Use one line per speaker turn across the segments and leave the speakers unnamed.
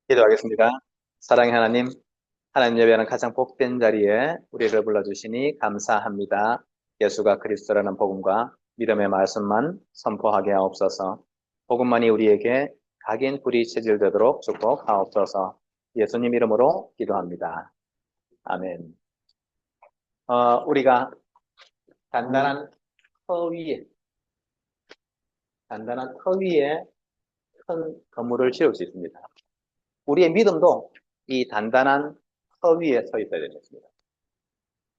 기도하겠습니다. 사랑의 하나님, 하나님 예배하는 가장 복된 자리에 우리를 불러주시니 감사합니다. 예수가 그리스도라는 복음과 믿음의 말씀만 선포하게 하옵소서. 복음만이 우리에게 각인 뿌리 체질되도록 축복하옵소서. 예수님 이름으로 기도합니다. 아멘. 우리가 단단한 터 위에, 단단한 터 위에 큰 건물을 지을 수 있습니다. 우리의 믿음도 이 단단한 터 위에 서 있어야 되겠습니다.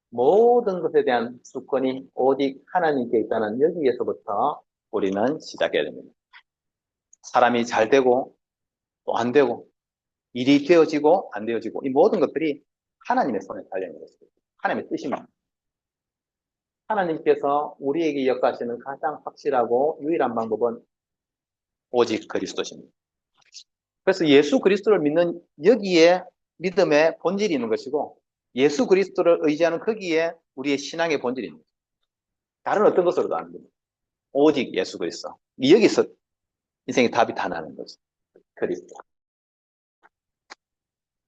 모든 것에 대한 주권이 오직 하나님께 있다는 여기에서부터 우리는 시작해야 됩니다. 사람이 잘 되고 또 안 되고 일이 되어지고 안 되어지고 이 모든 것들이 하나님의 손에 달려있는 것입니다. 하나님의 뜻입니다. 하나님께서 우리에게 역사하시는 가장 확실하고 유일한 방법은 오직 그리스도십니다. 그래서 예수 그리스도를 믿는 여기에 믿음의 본질이 있는 것이고 예수 그리스도를 의지하는 거기에 우리의 신앙의 본질이 있는 것입니다. 다른 어떤 것으로도 안 됩니다. 오직 예수 그리스도. 여기서 인생의 답이 다 나는 거죠. 그리스도.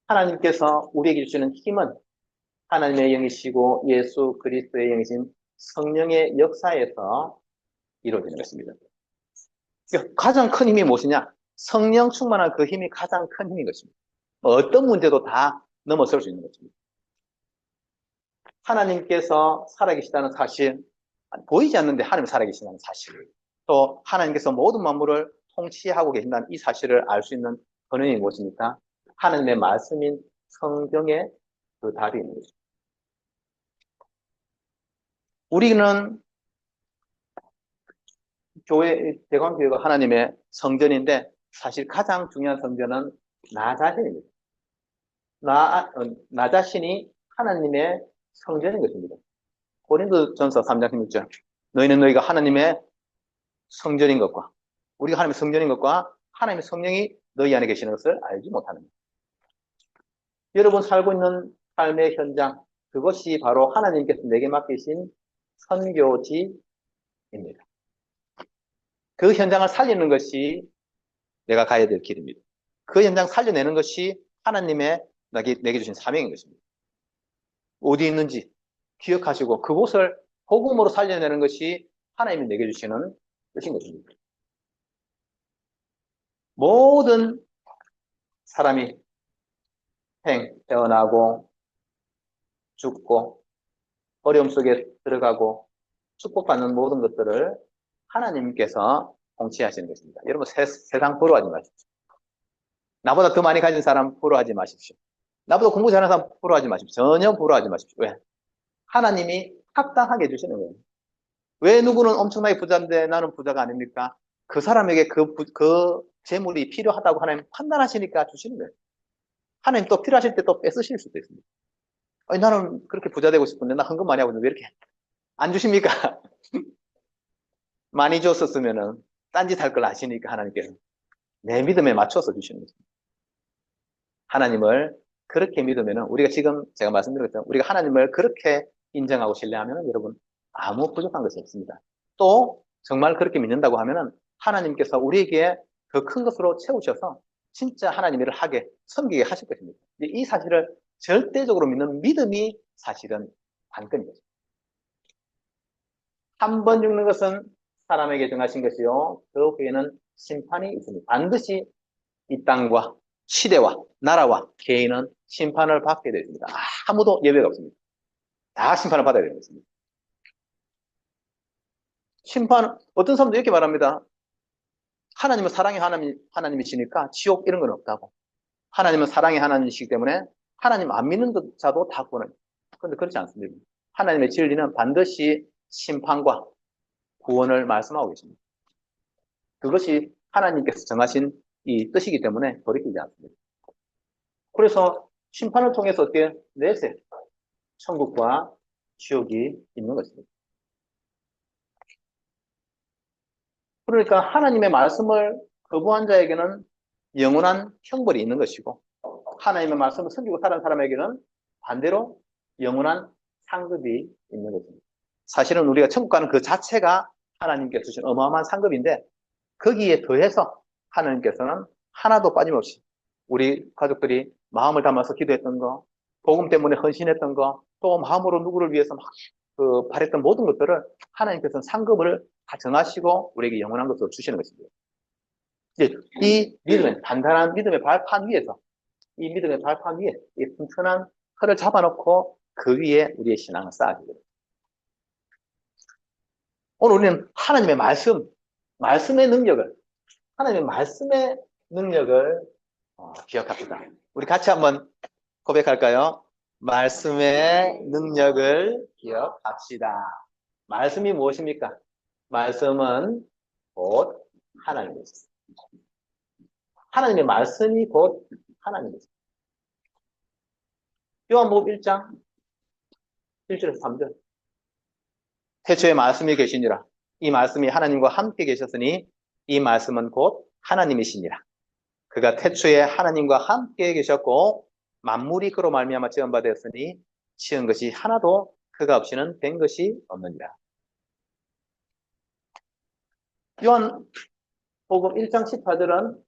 하나님께서 우리에게 주시는 힘은 하나님의 영이시고 예수 그리스도의 영이신 성령의 역사에서 이루어지는 것입니다. 그러니까 가장 큰 힘이 무엇이냐? 성령 충만한 그 힘이 가장 큰 힘인 것입니다. 어떤 문제도 다 넘어설 수 있는 것입니다. 하나님께서 살아계시다는 사실, 보이지 않는데 하나님 살아계신다는 사실, 또 하나님께서 모든 만물을 통치하고 계신다는 이 사실을 알 수 있는 근원이 무엇입니까? 하나님의 말씀인 성경에 그 답이 있는 것입니다. 우리는 대광교회가 하나님의 성전인데 사실 가장 중요한 성전은 나 자신입니다. 나 자신이 하나님의 성전인 것입니다. 고린도전서 3장 16절. 너희는 너희가 하나님의 성전인 것과 우리가 하나님의 성전인 것과 하나님의 성령이 너희 안에 계시는 것을 알지 못하는 것. 여러분 살고 있는 삶의 현장, 그것이 바로 하나님께서 내게 맡기신 선교지입니다. 그 현장을 살리는 것이 내가 가야 될 길입니다. 그 현장 살려내는 것이 하나님의 내게 주신 사명인 것입니다. 어디 있는지 기억하시고 그곳을 복음으로 살려내는 것이 하나님이 내게 주시는 뜻인 것입니다. 모든 사람이 태어나고 죽고 어려움 속에 들어가고 축복받는 모든 것들을 하나님께서 통치하시는 것입니다. 여러분 세상 부러워하지 마십시오. 나보다 더 많이 가진 사람 부러워하지 마십시오. 나보다 공부 잘하는 사람 부러워하지 마십시오. 전혀 부러워하지 마십시오. 왜? 하나님이 합당하게 해주시는 거예요. 왜 누구는 엄청나게 부자인데 나는 부자가 아닙니까? 그 사람에게 그 재물이 필요하다고 하나님 판단하시니까 주시는 거예요. 하나님 또 필요하실 때 또 뺏으실 수도 있습니다. 아니, 나는 그렇게 부자 되고 싶은데 나 헌금 많이 하고 있는데 왜 이렇게 안 주십니까? 많이 줬었으면은 딴짓 할 걸 아시니까 하나님께서 내 믿음에 맞춰서 주시는 거죠. 하나님을 그렇게 믿으면은 우리가 지금 제가 말씀드린 것처럼 우리가 하나님을 그렇게 인정하고 신뢰하면은 여러분 아무 부족한 것이 없습니다. 또 정말 그렇게 믿는다고 하면은 하나님께서 우리에게 더 큰 것으로 채우셔서 진짜 하나님 일을 하게 섬기게 하실 것입니다. 이 사실을 절대적으로 믿는 믿음이 사실은 관건인 거죠. 한 번 죽는 것은 사람에게 정하신 것이요. 그 후에는 심판이 있습니다. 반드시 이 땅과 시대와 나라와 개인은 심판을 받게 되십니다. 아무도 예외가 없습니다. 다 심판을 받아야 되는 것입니다. 어떤 사람도 이렇게 말합니다. 하나님은 사랑의 하나님이시니까 지옥 이런 건 없다고. 하나님은 사랑의 하나님이시기 때문에 하나님 안 믿는 자도 다 구원을. 그런데 그렇지 않습니다. 하나님의 진리는 반드시 심판과 구원을 말씀하고 계십니다. 그것이 하나님께서 정하신 이 뜻이기 때문에 돌이키지 않습니다. 그래서 심판을 통해서 어떻게 내세 천국과 지옥이 있는 것입니다. 그러니까 하나님의 말씀을 거부한 자에게는 영원한 형벌이 있는 것이고 하나님의 말씀을 섬기고 살아가는 사람에게는 반대로 영원한 상급이 있는 것입니다. 사실은 우리가 천국 가는 그 자체가 하나님께서 주신 어마어마한 상급인데 거기에 더해서 하나님께서는 하나도 빠짐없이 우리 가족들이 마음을 담아서 기도했던 거, 복음 때문에 헌신했던 거, 또 마음으로 누구를 위해서 막 바랬던 모든 것들을 하나님께서는 상급을 다 정하시고 우리에게 영원한 것으로 주시는 것입니다. 이제 이 믿음의 단단한 믿음의 발판 위에서 이 믿음의 발판 위에 이 튼튼한 틀을 잡아놓고 그 위에 우리의 신앙을 쌓아야 됩니다. 오늘 우리는 하나님의 말씀의 능력을, 하나님의 말씀의 능력을 기억합시다. 우리 같이 한번 고백할까요? 말씀의 능력을 기억합시다. 말씀이 무엇입니까? 말씀은 곧 하나님이십니다. 하나님의 말씀이 곧 하나님이십니다. 요한복음 1장 1절에서 3절. 태초에 말씀이 계시니라. 이 말씀이 하나님과 함께 계셨으니 이 말씀은 곧 하나님이시니라. 그가 태초에 하나님과 함께 계셨고 만물이 그로 말미암아 지은 바 되었으니 지은 것이 하나도 그가 없이는 된 것이 없느니라. 요한복음 1장 18절은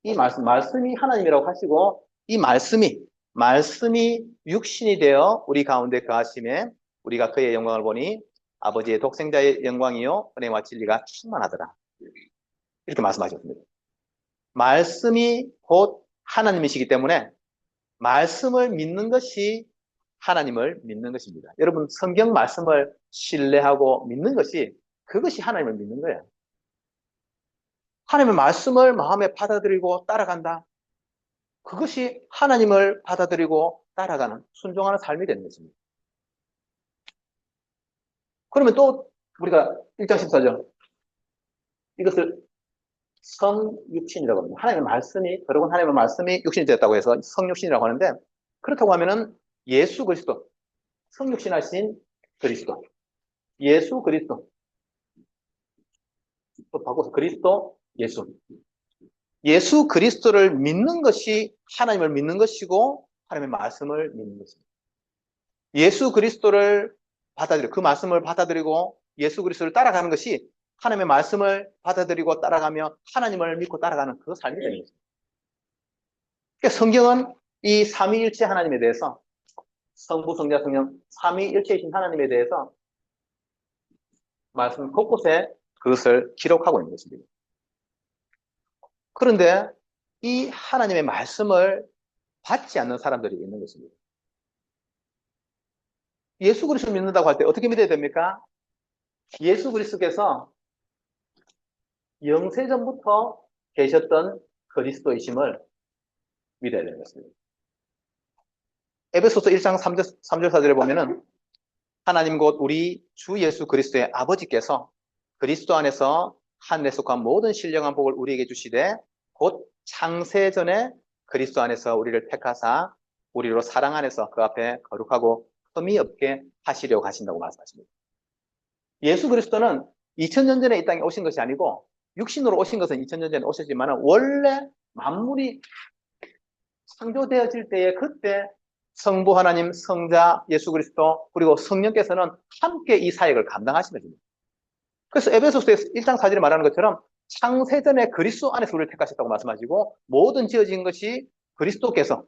이 말씀이 하나님이라고 하시고 이 말씀이 육신이 되어 우리 가운데 거하심에 우리가 그의 영광을 보니 아버지의 독생자의 영광이요 은혜와 진리가 충만하더라. 이렇게 말씀하셨습니다. 말씀이 곧 하나님이시기 때문에 말씀을 믿는 것이 하나님을 믿는 것입니다. 여러분 성경 말씀을 신뢰하고 믿는 것이 그것이 하나님을 믿는 거예요. 하나님의 말씀을 마음에 받아들이고 따라간다. 그것이 하나님을 받아들이고 따라가는 순종하는 삶이 되는 것입니다. 그러면 또 우리가 1장 14절 이것을 성육신이라고 합니다. 하나님의 말씀이 더러운 하나님의 말씀이 육신이 되었다고 해서 성육신이라고 하는데 그렇다고 하면은 예수 그리스도 성육신하신 그리스도 예수 그리스도 또 바꿔서 그리스도 예수 그리스도를 믿는 것이 하나님을 믿는 것이고 하나님의 말씀을 믿는 것입니다. 예수 그리스도를 받아들이고 그 말씀을 받아들이고 예수 그리스도를 따라가는 것이 하나님의 말씀을 받아들이고 따라가며 하나님을 믿고 따라가는 그 삶이 되는 것입니다. 그러니까 성경은 이 삼위일체 하나님에 대해서 성부, 성자, 성령 삼위일체이신 하나님에 대해서 말씀 곳곳에 그것을 기록하고 있는 것입니다. 그런데 이 하나님의 말씀을 받지 않는 사람들이 있는 것입니다. 예수 그리스도를 믿는다고 할 때 어떻게 믿어야 됩니까? 예수 그리스도께서 영세전부터 계셨던 그리스도이심을 믿어야 되는 것입니다. 에베소서 1장 3절 4절에 보면은 하나님 곧 우리 주 예수 그리스도의 아버지께서 그리스도 안에서 하늘에 속한 모든 신령한 복을 우리에게 주시되 곧 창세전에 그리스도 안에서 우리를 택하사 우리로 사랑 안에서 그 앞에 거룩하고 흠이 없게 하시려고 하신다고 말씀하십니다. 예수 그리스도는 2000년 전에 이 땅에 오신 것이 아니고 육신으로 오신 것은 2000년 전에 오셨지만 원래 만물이 창조되어질 때에 그때 성부 하나님, 성자 예수 그리스도 그리고 성령께서는 함께 이 사역을 감당하신 것입니다. 그래서 에베소서에서 1장 4절에 말하는 것처럼 창세전에 그리스도 안에서 우리를 택하셨다고 말씀하시고 모든 지어진 것이 그리스도께서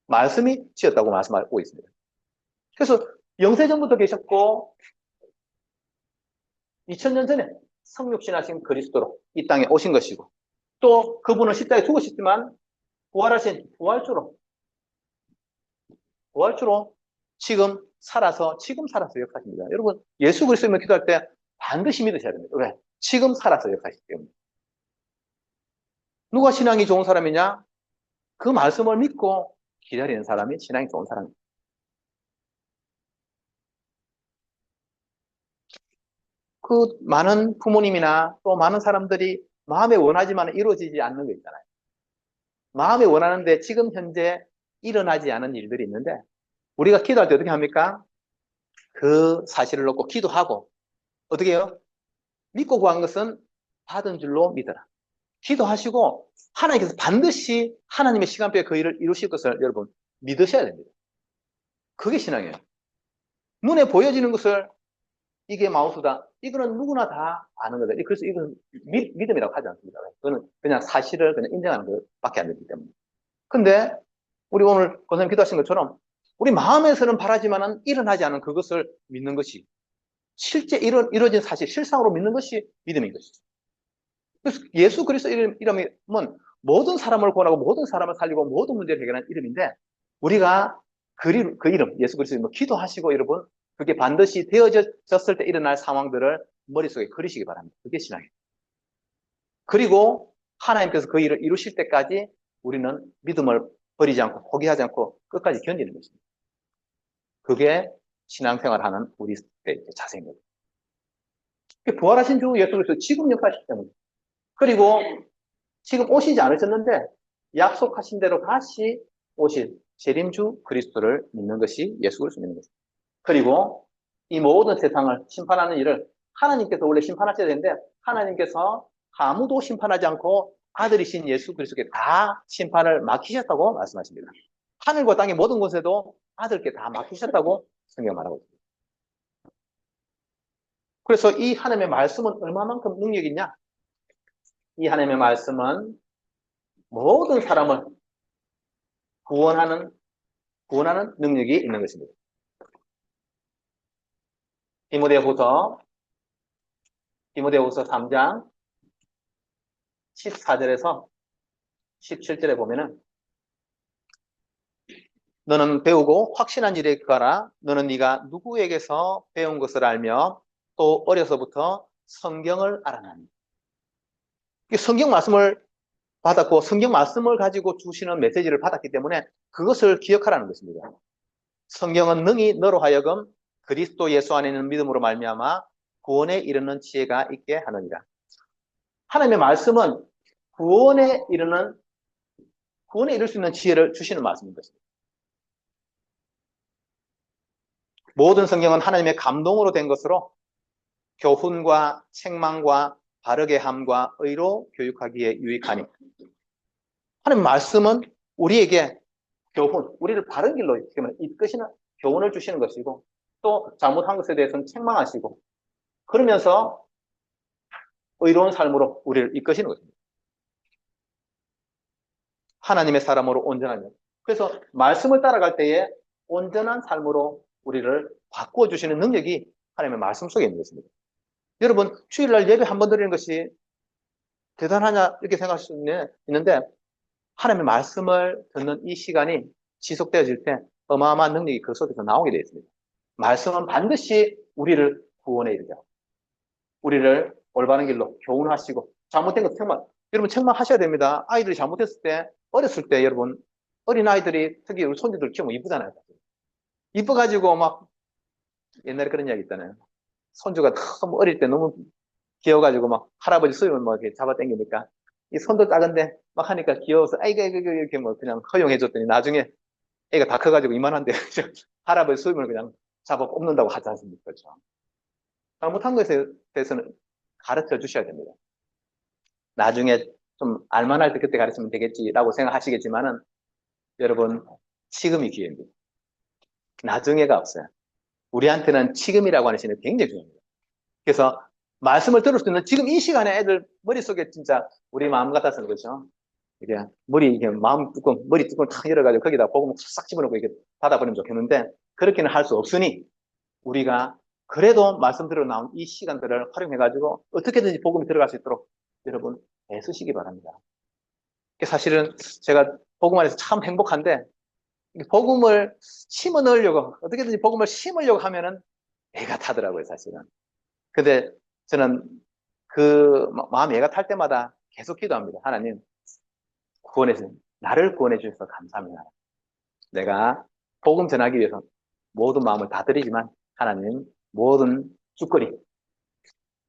말씀이 지었다고 말씀하고 있습니다. 그래서 영세전부터 계셨고 2000년 전에 성육신하신 그리스도로 이 땅에 오신 것이고 또 그분은 십자가에 죽으셨지만 부활하신 부활주로 지금 살아서 역사하십니다. 여러분 예수 그리스도를 기도할 때 반드시 믿으셔야 됩니다. 왜? 지금 살아서 역사하시기 때문에. 누가 신앙이 좋은 사람이냐? 그 말씀을 믿고 기다리는 사람이 신앙이 좋은 사람입니다. 그 많은 부모님이나 또 많은 사람들이 마음에 원하지만 이루어지지 않는 거 있잖아요. 마음에 원하는데 지금 현재 일어나지 않은 일들이 있는데 우리가 기도할 때 어떻게 합니까? 그 사실을 놓고 기도하고 어떻게 해요? 믿고 구한 것은 받은 줄로 믿어라. 기도하시고 하나님께서 반드시 하나님의 시간표에 그 일을 이루실 것을 여러분 믿으셔야 됩니다. 그게 신앙이에요. 눈에 보여지는 것을 이게 마우스다. 이거는 누구나 다 아는 거다. 그래서 이건 믿음이라고 하지 않습니다. 그거는 그냥 사실을 그냥 인정하는 것밖에 안 되기 때문에. 근데 우리 오늘 권사님 기도하신 것처럼 우리 마음에서는 바라지만은 일어나지 않은 그것을 믿는 것이 실제 이루어진 사실, 실상으로 믿는 것이 믿음인 것이죠. 그래서 예수 그리스도 이름은 모든 사람을 구원하고 모든 사람을 살리고 모든 문제를 해결하는 이름인데 우리가 그 이름, 예수 그리스도 이름 기도하시고 여러분 그게 반드시 되어졌을 때 일어날 상황들을 머릿속에 그리시기 바랍니다. 그게 신앙이에요. 그리고 하나님께서 그 일을 이루실 때까지 우리는 믿음을 버리지 않고 포기하지 않고 끝까지 견디는 것입니다. 그게 신앙생활하는 우리 자세인 거죠. 부활하신 주 예수 그리스도 지금 역사하시기 때문에 그리고 지금 오시지 않으셨는데 약속하신 대로 다시 오실 재림주 그리스도를 믿는 것이 예수 그리스도 믿는 것입니다. 그리고 이 모든 세상을 심판하는 일을 하나님께서 원래 심판하셔야 되는데 하나님께서 아무도 심판하지 않고 아들이신 예수 그리스도께 다 심판을 맡기셨다고 말씀하십니다. 하늘과 땅의 모든 곳에도 아들께 다 맡기셨다고 성경 말하고 있습니다. 그래서 이 하나님의 말씀은 얼마만큼 능력이 있냐? 이 하나님의 말씀은 모든 사람을 구원하는 능력이 있는 것입니다. 디모데후서 3장 14절에서 17절에 보면은 너는 배우고 확신한 일에 가라. 너는 네가 누구에게서 배운 것을 알며 또 어려서부터 성경을 알아나니. 성경 말씀을 받았고 성경 말씀을 가지고 주시는 메시지를 받았기 때문에 그것을 기억하라는 것입니다. 성경은 능히 너로 하여금 그리스도 예수 안에 있는 믿음으로 말미암아 구원에 이르는 지혜가 있게 하느니라. 하나님의 말씀은 구원에 이를 수 있는 지혜를 주시는 말씀인 것입니다. 모든 성경은 하나님의 감동으로 된 것으로 교훈과 책망과 바르게 함과 의로 교육하기에 유익하니. 하나님 말씀은 우리에게 우리를 바른 길로 이끄시는 교훈을 주시는 것이고 또 잘못한 것에 대해서는 책망하시고 그러면서 의로운 삶으로 우리를 이끄시는 것입니다. 하나님의 사람으로 온전한 것. 그래서 말씀을 따라갈 때에 온전한 삶으로 우리를 바꾸어주시는 능력이 하나님의 말씀 속에 있는 것입니다. 여러분 주일날 예배 한 번 드리는 것이 대단하냐 이렇게 생각할 수 있는데 하나님의 말씀을 듣는 이 시간이 지속되어질 때 어마어마한 능력이 그 속에서 나오게 되어 있습니다. 말씀은 반드시 우리를 구원에 이르게 하고 우리를 올바른 길로 교훈하시고 잘못된 것 여러분 책망하셔야 됩니다. 아이들이 잘못했을 때 어렸을 때 여러분 어린아이들이 특히 우리 손주들 키우면 이쁘잖아요. 이뻐가지고 막 옛날에 그런 이야기 있잖아요. 손주가 너무 어릴 때 너무 귀여워가지고 막 할아버지 수염을 뭐 이렇게 잡아당기니까 이 손도 작은데 막 하니까 귀여워서 아이고 이렇게 뭐 그냥 허용해줬더니 나중에 애가 다 커가지고 이만한데 할아버지 수염을 그냥 잡아 뽑는다고 하지 않습니까? 그렇죠? 잘못한 것에 대해서는 가르쳐 주셔야 됩니다. 나중에 좀 알만할 때 그때 가르치면 되겠지라고 생각하시겠지만은 여러분 지금이 기회입니다. 나중에가 없어요. 우리한테는 지금이라고 하는 시간이 굉장히 중요합니다. 그래서 말씀을 들을 수 있는 지금 이 시간에 애들 머릿속에 진짜 우리 마음 같아서는 그렇죠. 이게 머리 뚜껑 탁 열어가지고 거기다 복음을 싹 집어넣고 이렇게 닫아버리면 좋겠는데 그렇게는 할 수 없으니 우리가 그래도 말씀 들어 나온 이 시간들을 활용해가지고 어떻게든지 복음이 들어갈 수 있도록 여러분 애쓰시기 바랍니다. 사실은 제가 복음 안에서 참 행복한데 복음을 심어 넣으려고 어떻게든지 복음을 심으려고 하면은 애가 타더라고요 사실은. 근데 저는 그 마음이 애가 탈 때마다 계속 기도합니다. 하나님 나를 구원해 주셔서 감사합니다. 내가 복음 전하기 위해서 모든 마음을 다 드리지만 하나님 모든 주거리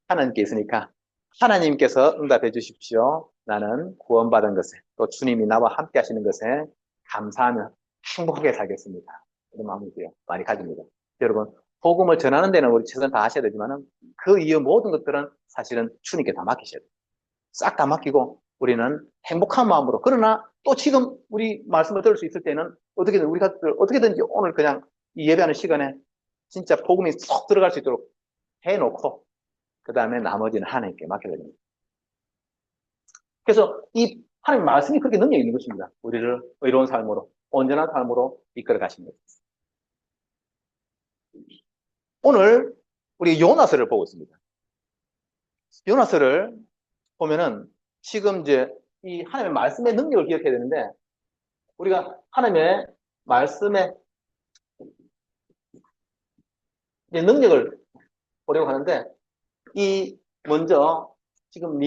하나님께 있으니까 하나님께서 응답해 주십시오. 나는 구원받은 것에 또 주님이 나와 함께 하시는 것에 감사하며 행복하게 살겠습니다. 이런 마음을 많이 가집니다. 여러분 복음을 전하는 데는 우리 최선 다 하셔야 되지만 그 이후 모든 것들은 사실은 주님께 다 맡기셔야 돼요. 싹 다 맡기고 우리는 행복한 마음으로 그러나 또 지금 우리 말씀을 들을 수 있을 때는 어떻게든지 오늘 그냥 이 예배하는 시간에 진짜 복음이 쏙 들어갈 수 있도록 해놓고 그 다음에 나머지는 하나님께 맡겨야 됩니다. 그래서 이 하나님 말씀이 그렇게 능력이 있는 것입니다. 우리를 의로운 삶으로, 온전한 삶으로 이끌어 가십니다. 오늘 우리 요나서를 보고 있습니다. 요나서를 보면은 지금 이제 이 하나님의 말씀의 능력을 기억해야 되는데 우리가 하나님의 말씀의 능력을 보려고 하는데 이 먼저 지금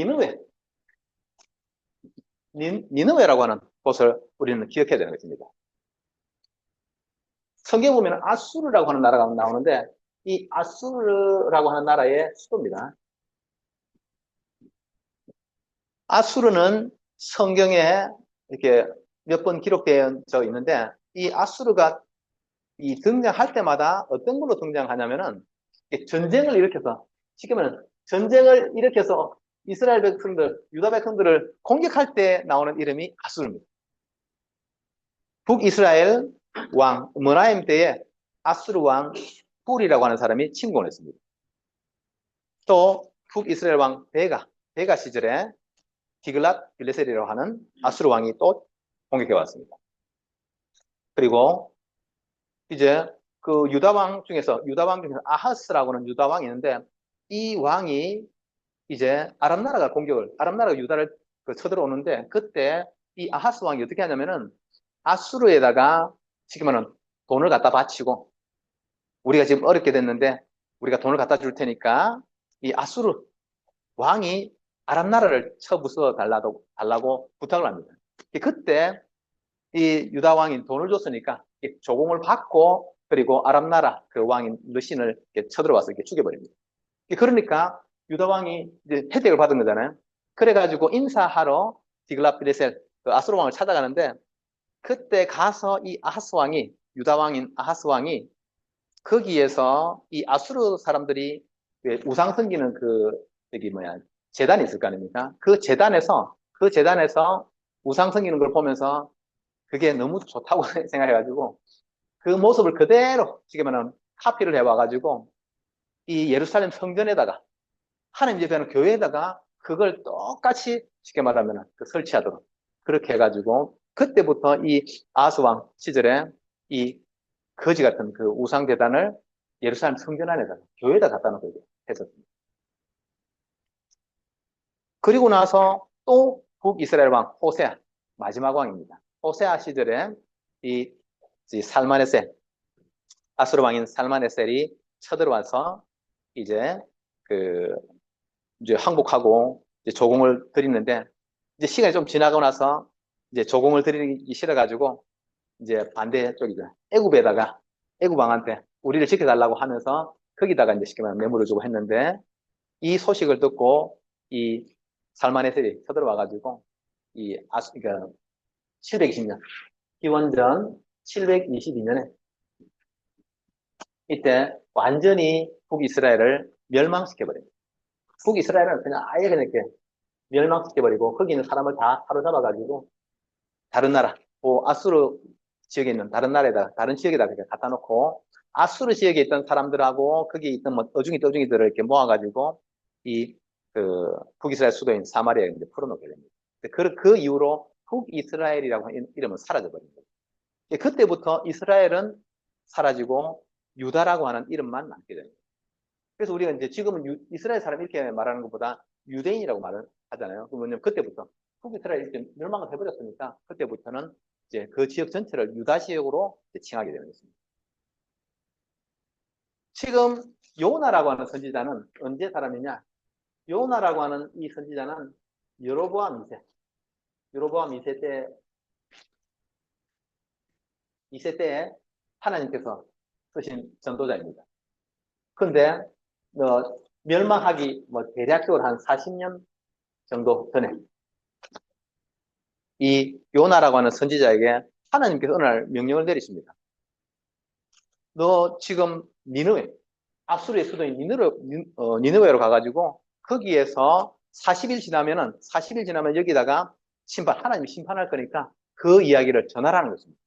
니느웨라고 하는 곳을 우리는 기억해야 되는 것입니다. 성경 보면 아수르라고 하는 나라가 나오는데 이 아수르라고 하는 나라의 수도입니다. 아수르는 성경에 이렇게 몇 번 기록되어 있는데 이 아수르가 이 등장할 때마다 어떤 걸로 등장하냐면은 전쟁을 일으켜서 쉽게 말하면 전쟁을 일으켜서 이스라엘 백성들, 유다 백성들을 공격할 때 나오는 이름이 아수르입니다. 북이스라엘 왕 머나임 때에 아수르 왕 훌이라고 하는 사람이 침공을 했습니다. 또 북이스라엘 왕 베가 시절에 디글랏 빌레셀이라고 하는 아수르 왕이 또 공격해 왔습니다. 그리고 이제 그 유다 왕 중에서 아하스라고 하는 유다 왕이 있는데 이 왕이 이제 아람 나라가 유다를 쳐들어오는데 그때 이 아하스 왕이 어떻게 하냐면은 아수르에다가 지금 말하는 돈을 갖다 바치고 우리가 지금 어렵게 됐는데 우리가 돈을 갖다 줄 테니까 이 아수르 왕이 아람 나라를 쳐부숴 달라고 부탁을 합니다. 그때 이 유다 왕이 돈을 줬으니까 조공을 받고 그리고 아람 나라 그 왕인 르신을 쳐들어와서 죽여버립니다. 그러니까 유다 왕이 이제 혜택을 받은 거잖아요. 그래가지고 인사하러 디글랏빌레셀 그 아수르 왕을 찾아가는데 그때 가서 이 아하스 왕이 유다 왕인 아하스 왕이 거기에서 이 아수르 사람들이 우상 섬기는 재단이 있을 거 아닙니까? 그 재단에서 우상 섬기는 걸 보면서 그게 너무 좋다고 생각해가지고 그 모습을 그대로 지금 말하면 카피를 해와가지고 이 예루살렘 성전에다가 하나님 예배하는 교회에다가 그걸 똑같이 쉽게 말하면 설치하도록 그렇게 해가지고 그때부터 이 아하스 왕 시절에 이 거지 같은 그 우상 대단을 예루살렘 성전 안에다가 교회에다 갖다 놓고 했었습니다. 그리고 나서 또 북이스라엘 왕 호세아 마지막 왕입니다. 호세아 시절에 이 살마네셀 아수르 왕인 살마네셀이 쳐들어와서 이제 이제 항복하고 이제 조공을 드리는데 이제 시간이 좀 지나고 나서 이제 조공을 드리기 싫어가지고 이제 반대쪽이죠. 애굽 왕한테 우리를 지켜달라고 하면서 거기다가 이제 쉽게 말하면 뇌물을 주고 했는데 이 소식을 듣고 이 살마네셀이 쳐들어와가지고 그러니까 720년 기원전 722년에 이때 완전히 북이스라엘을 멸망시켜버립니다. 북이스라엘은 그냥 아예 그냥 이렇게 멸망시켜버리고 거기 있는 사람을 다 사로잡아가지고 다른 나라, 아수르 지역에 있는 다른 지역에다 이렇게 갖다 놓고 아수르 지역에 있던 사람들하고 거기 있던 어중이들을 이렇게 모아가지고 북이스라엘 수도인 사마리아에 이제 풀어놓게 됩니다. 그 이후로 북이스라엘이라고 하는 이름은 사라져버립니다. 그때부터 이스라엘은 사라지고 유다라고 하는 이름만 남게 됩니다. 그래서 우리가 이제 지금은 이스라엘 사람 이렇게 말하는 것보다 유대인이라고 말을 하잖아요. 그러면 그때부터 북이스라엘 이렇게 멸망을 해버렸으니까 그때부터는 이제 그 지역 전체를 유다 지역으로 칭하게 되는 것입니다. 지금 요나라고 하는 선지자는 언제 사람이냐? 요나라고 하는 이 선지자는 여로보암 2세 때에 하나님께서 쓰신 전도자입니다. 그런데 멸망하기 대략적으로 한 40년 정도 전에 이 요나라고 하는 선지자에게 하나님께서 어느 날 명령을 내리십니다. 너 지금 아수르의 수도인 니느웨로 가가지고 거기에서 40일 지나면 여기다가 하나님이 심판할 거니까 그 이야기를 전하라는 것입니다.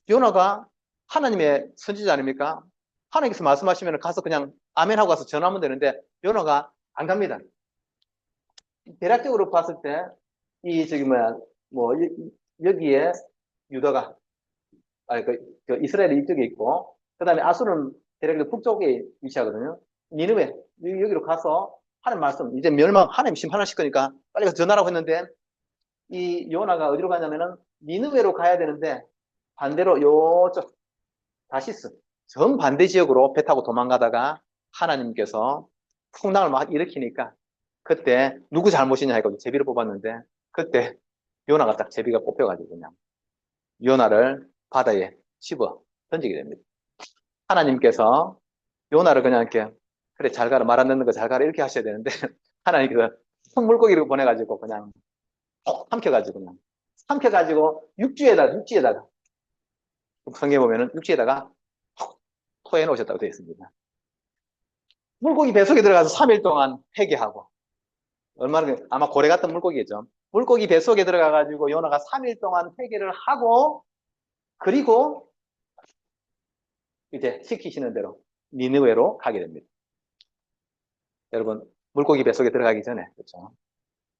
요나가 하나님의 선지자 아닙니까? 하나님께서 말씀하시면 가서 그냥 아멘 하고 가서 전하면 되는데 요나가 안 갑니다. 대략적으로 봤을 때, 여기에 유다가, 그 이스라엘이 이쪽에 있고, 그 다음에 아수르는 대략 북쪽에 위치하거든요. 니느웨, 여기로 가서 하나님 말씀, 이제 하나님 심판하실 거니까 빨리 가서 전하라고 했는데, 이 요나가 어디로 가냐면은 니느웨로 가야 되는데, 반대로 요쪽, 다시스, 정반대 지역으로 배 타고 도망가다가 하나님께서 풍랑을 막 일으키니까, 그때 누구 잘못이냐 해가지고 제비를 뽑았는데, 그때 요나가 딱 제비가 뽑혀가지고 그냥 요나를 바다에 집어 던지게 됩니다. 하나님께서 요나를 그냥 이렇게, 그래 잘 가라, 말 안 듣는 거 잘 가라 이렇게 하셔야 되는데 하나님께서 큰 물고기를 보내가지고 그냥 톡 삼켜가지고 육지에다가 성경에 보면은 육지에다가 톡 토해 놓으셨다고 되어 있습니다. 물고기 뱃속에 들어가서 3일 동안 회개하고, 얼마나 아마 고래 같은 물고기겠죠. 물고기 뱃속에 들어가가지고 요나가 3일 동안 회개를 하고, 그리고 이제 시키시는 대로 니느웨로 가게 됩니다. 여러분, 물고기 뱃속에 들어가기 전에, 그렇죠?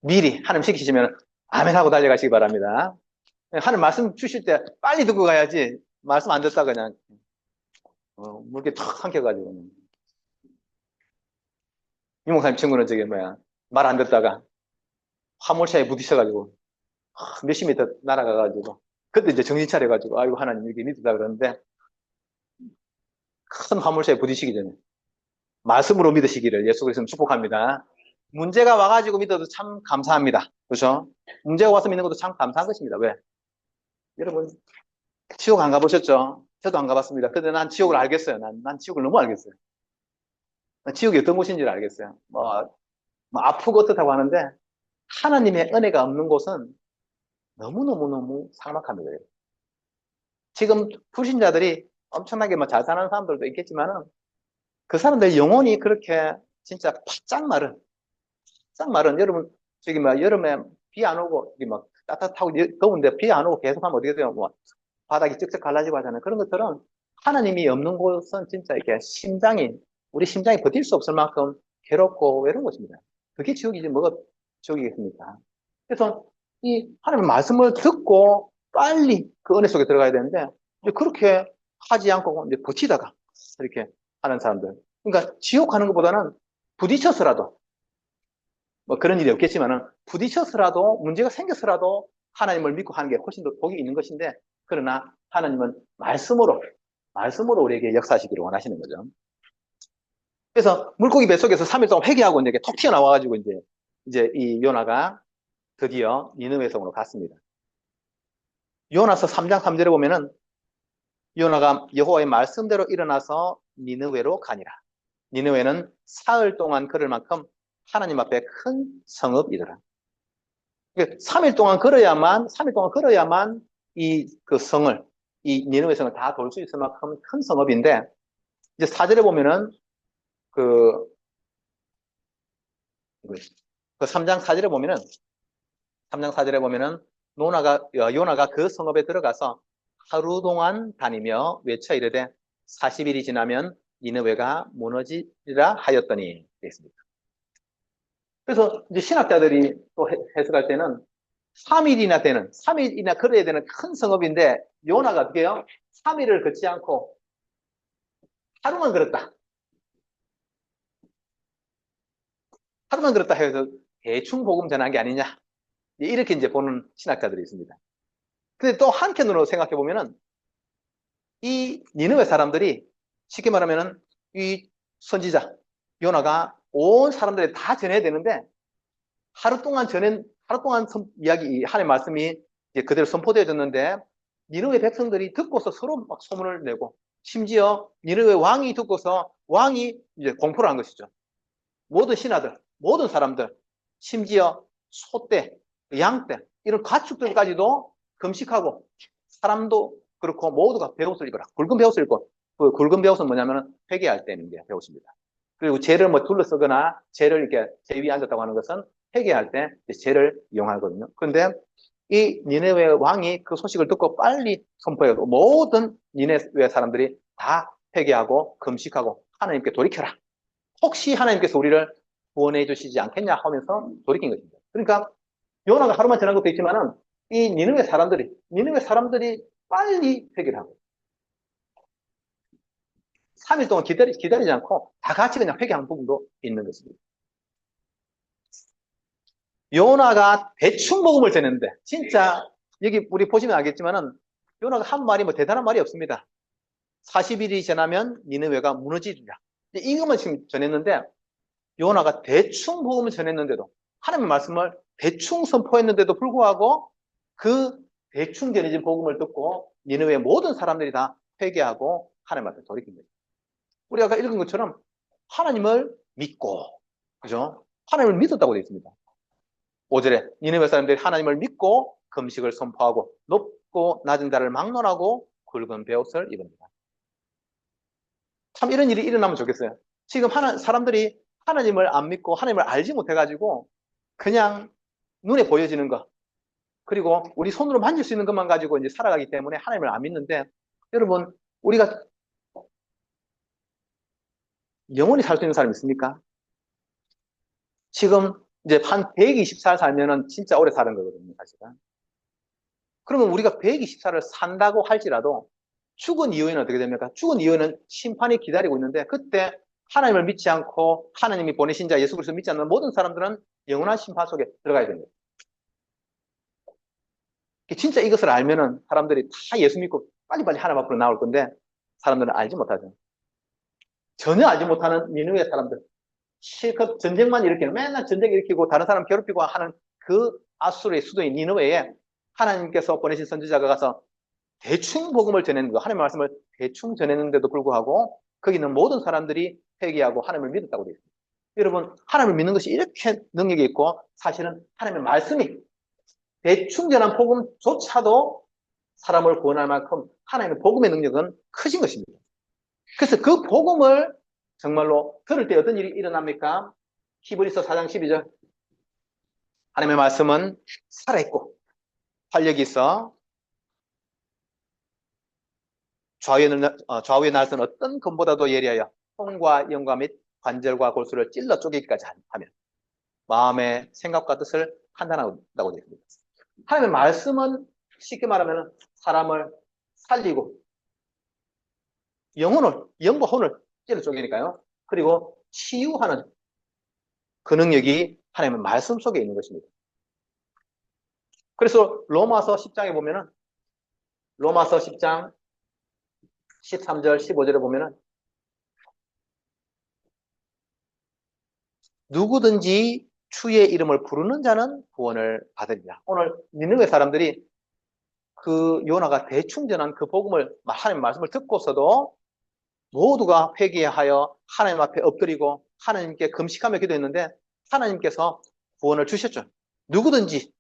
미리 하나님 시키시면 아멘 하고 달려가시기 바랍니다. 하나님 말씀 주실 때 빨리 듣고 가야지, 말씀 안 듣다 그냥 물개 탁 삼켜가지고. 유목사님 친구는 말 안 듣다가 화물차에 부딪혀가지고 몇십 미터 날아가가지고, 그때 이제 정신 차려가지고 아이고 하나님 이렇게 믿었다 그러는데, 큰 화물차에 부딪히기 전에 말씀으로 믿으시기를 예수 그리스도는 축복합니다. 문제가 와가지고 믿어도 참 감사합니다. 그렇죠? 문제가 와서 믿는 것도 참 감사한 것입니다. 왜? 여러분, 지옥 안 가보셨죠? 저도 안 가봤습니다. 근데 난 지옥을 알겠어요. 난 지옥을 너무 알겠어요. 지옥이 어떤 곳인지를 알겠어요. 뭐 아프고 어떻다고 하는데, 하나님의 은혜가 없는 곳은 너무너무너무 삭막합니다. 지금 불신자들이 엄청나게 잘 사는 사람들도 있겠지만은, 그 사람들 영혼이 그렇게 진짜 바짝 마른, 여러분, 여름에 비 안 오고, 따뜻하고 더운데 비 안 오고 계속 하면 어떻게 돼요? 바닥이 쩍쩍 갈라지고 하잖아요. 그런 것처럼 하나님이 없는 곳은 진짜 이렇게 우리 심장이 버틸 수 없을 만큼 괴롭고 외로운 곳입니다. 그게 지옥이지 뭐가 지옥이겠습니까? 그래서 이 하나님의 말씀을 듣고 빨리 그 은혜 속에 들어가야 되는데, 이제 그렇게 하지 않고 이제 버티다가 이렇게 하는 사람들. 그러니까 지옥 가는 것보다는 부딪혀서라도, 뭐 그런 일이 없겠지만은 부딪혀서라도, 문제가 생겨서라도 하나님을 믿고 하는 게 훨씬 더 복이 있는 것인데, 그러나 하나님은 말씀으로 우리에게 역사하시기를 원하시는 거죠. 그래서 물고기 뱃속에서 3일 동안 회개하고 이제 톡 튀어나와가지고 이제 이 요나가 드디어 니느웨 성으로 갔습니다. 요나서 3장 3절에 보면은 요나가 여호와의 말씀대로 일어나서 니느웨로 가니라. 니느웨는 사흘 동안 걸을 만큼 하나님 앞에 큰 성읍이더라. 3일 동안 걸어야만 이 니느웨 성을 다 돌 수 있을 만큼 큰 성읍인데, 이제 4절에 보면은 그 3장 4절에 보면은 요나가 그 성읍에 들어가서 하루 동안 다니며 외쳐 이르되 40일이 지나면 니느웨가 무너지리라 하였더니 되어 있습니다. 그래서 이제 신학자들이 또 해석할 때는 3일이나 걸어야 되는 큰 성읍인데, 요나가 어떻게 해요? 3일을 걷지 않고 하루만 걸었다. 하루만 걸었다 해서 대충 복음 전한 게 아니냐, 이렇게 이제 보는 신학자들이 있습니다. 근데 또 한편으로 생각해 보면은 이 니느웨 사람들이 쉽게 말하면은 이 선지자 요나가 온 사람들이 다 전해야 되는데, 하루 동안 이야기, 하나님의 말씀이 이제 그대로 선포되어졌는데, 니느웨 백성들이 듣고서 서로 막 소문을 내고, 심지어 니느웨 왕이 듣고서 왕이 이제 공포를 한 것이죠. 모든 신하들, 모든 사람들, 심지어 소떼, 양떼, 이런 가축들까지도 금식하고, 사람도 그렇고 모두가 베옷을 입어라. 굵은 베옷을 입고, 그 굵은 베옷은 뭐냐면 회개할 때 입는 게 베옷입니다. 그리고 죄를 둘러쓰거나 죄를 이렇게 죄 위에 앉았다고 하는 것은 회개할 때 죄를 이용하거든요. 그런데 이 니느웨 왕이 그 소식을 듣고 빨리 선포해서 모든 니느웨 사람들이 다 회개하고 금식하고 하나님께 돌이켜라. 혹시 하나님께서 우리를 구원해 주시지 않겠냐 하면서 돌이킨 것입니다. 그러니까 요나가 하루만 지난 것도 있지만은 이 니느웨 사람들이 빨리 회개를 하고 3일 동안 기다리지 않고 다 같이 그냥 회개한 부분도 있는 것입니다. 요나가 대충 복음을 전했는데 진짜 여기 우리 보시면 알겠지만은 요나가 한 말이 뭐 대단한 말이 없습니다. 40일이 지나면 니느웨가 무너지리라. 이것만 지금 전했는데 요나가 대충 복음을 전했는데도 하나님의 말씀을 대충 선포했는데도 불구하고 그 대충 전해진 복음을 듣고 니느웨의 모든 사람들이 다 회개하고 하나님 앞에 돌이킨 거예요. 우리가 아까 읽은 것처럼 하나님을 믿고, 그죠? 하나님을 믿었다고 되어 있습니다. 5절에 니느웨 사람들이 하나님을 믿고 금식을 선포하고 높고 낮은 자를 막론하고 굵은 베옷을 입습니다. 참 이런 일이 일어나면 좋겠어요. 지금 사람들이 하나님을 안 믿고 하나님을 알지 못해가지고 그냥 눈에 보여지는 것, 그리고 우리 손으로 만질 수 있는 것만 가지고 이제 살아가기 때문에 하나님을 안 믿는데, 여러분, 우리가 영원히 살 수 있는 사람이 있습니까? 지금 이제 한 120살 살면은 진짜 오래 사는 거거든요, 사실은. 그러면 우리가 120살을 산다고 할지라도 죽은 이후에는 어떻게 됩니까? 죽은 이후에는 심판이 기다리고 있는데, 그때 하나님을 믿지 않고 하나님이 보내신 자 예수 그리스도 믿지 않는 모든 사람들은 영원한 심판 속에 들어가야 됩니다. 진짜 이것을 알면은 사람들이 다 예수 믿고 빨리빨리 하나님 앞으로 나올 건데 사람들은 알지 못하죠. 전혀 알지 못하는 니느웨 사람들, 실컷 전쟁만 일으키는, 맨날 전쟁 일으키고 다른 사람 괴롭히고 하는 그 아수르의 수도인 니느웨에 하나님께서 보내신 선지자가 가서 대충 복음을 전했는데도, 하나님의 말씀을 대충 전했는데도 불구하고 거기는 모든 사람들이 회개하고 하나님을 믿었다고 되어 있습니다. 여러분, 하나님을 믿는 것이 이렇게 능력이 있고, 사실은 하나님의 말씀이 대충 전한 복음조차도 사람을 구원할 만큼 하나님의 복음의 능력은 크신 것입니다. 그래서 그 복음을 정말로 들을 때 어떤 일이 일어납니까? 히브리서 4장 12절. 하나님의 말씀은 살아있고 활력이 있어 좌우의 날선 어떤 검보다도 예리하여 손과 영과 및 관절과 골수를 찔러 쪼개기까지 하며 마음의 생각과 뜻을 판단한다고 되어 있습니다. 하나님의 말씀은 쉽게 말하면 사람을 살리고 영과 혼을 찔러 쪼개니까요. 그리고 치유하는 그 능력이 하나님의 말씀 속에 있는 것입니다. 그래서 로마서 10장에 보면은, 로마서 10장 13절 15절에 보면은 누구든지 주의 이름을 부르는 자는 구원을 받으리라. 오늘 니느웨 사람들이 그 요나가 대충 전한 그 복음을, 하나님의 말씀을 듣고서도 모두가 회개하여 하나님 앞에 엎드리고 하나님께 금식하며 기도했는데 하나님께서 구원을 주셨죠. 누구든지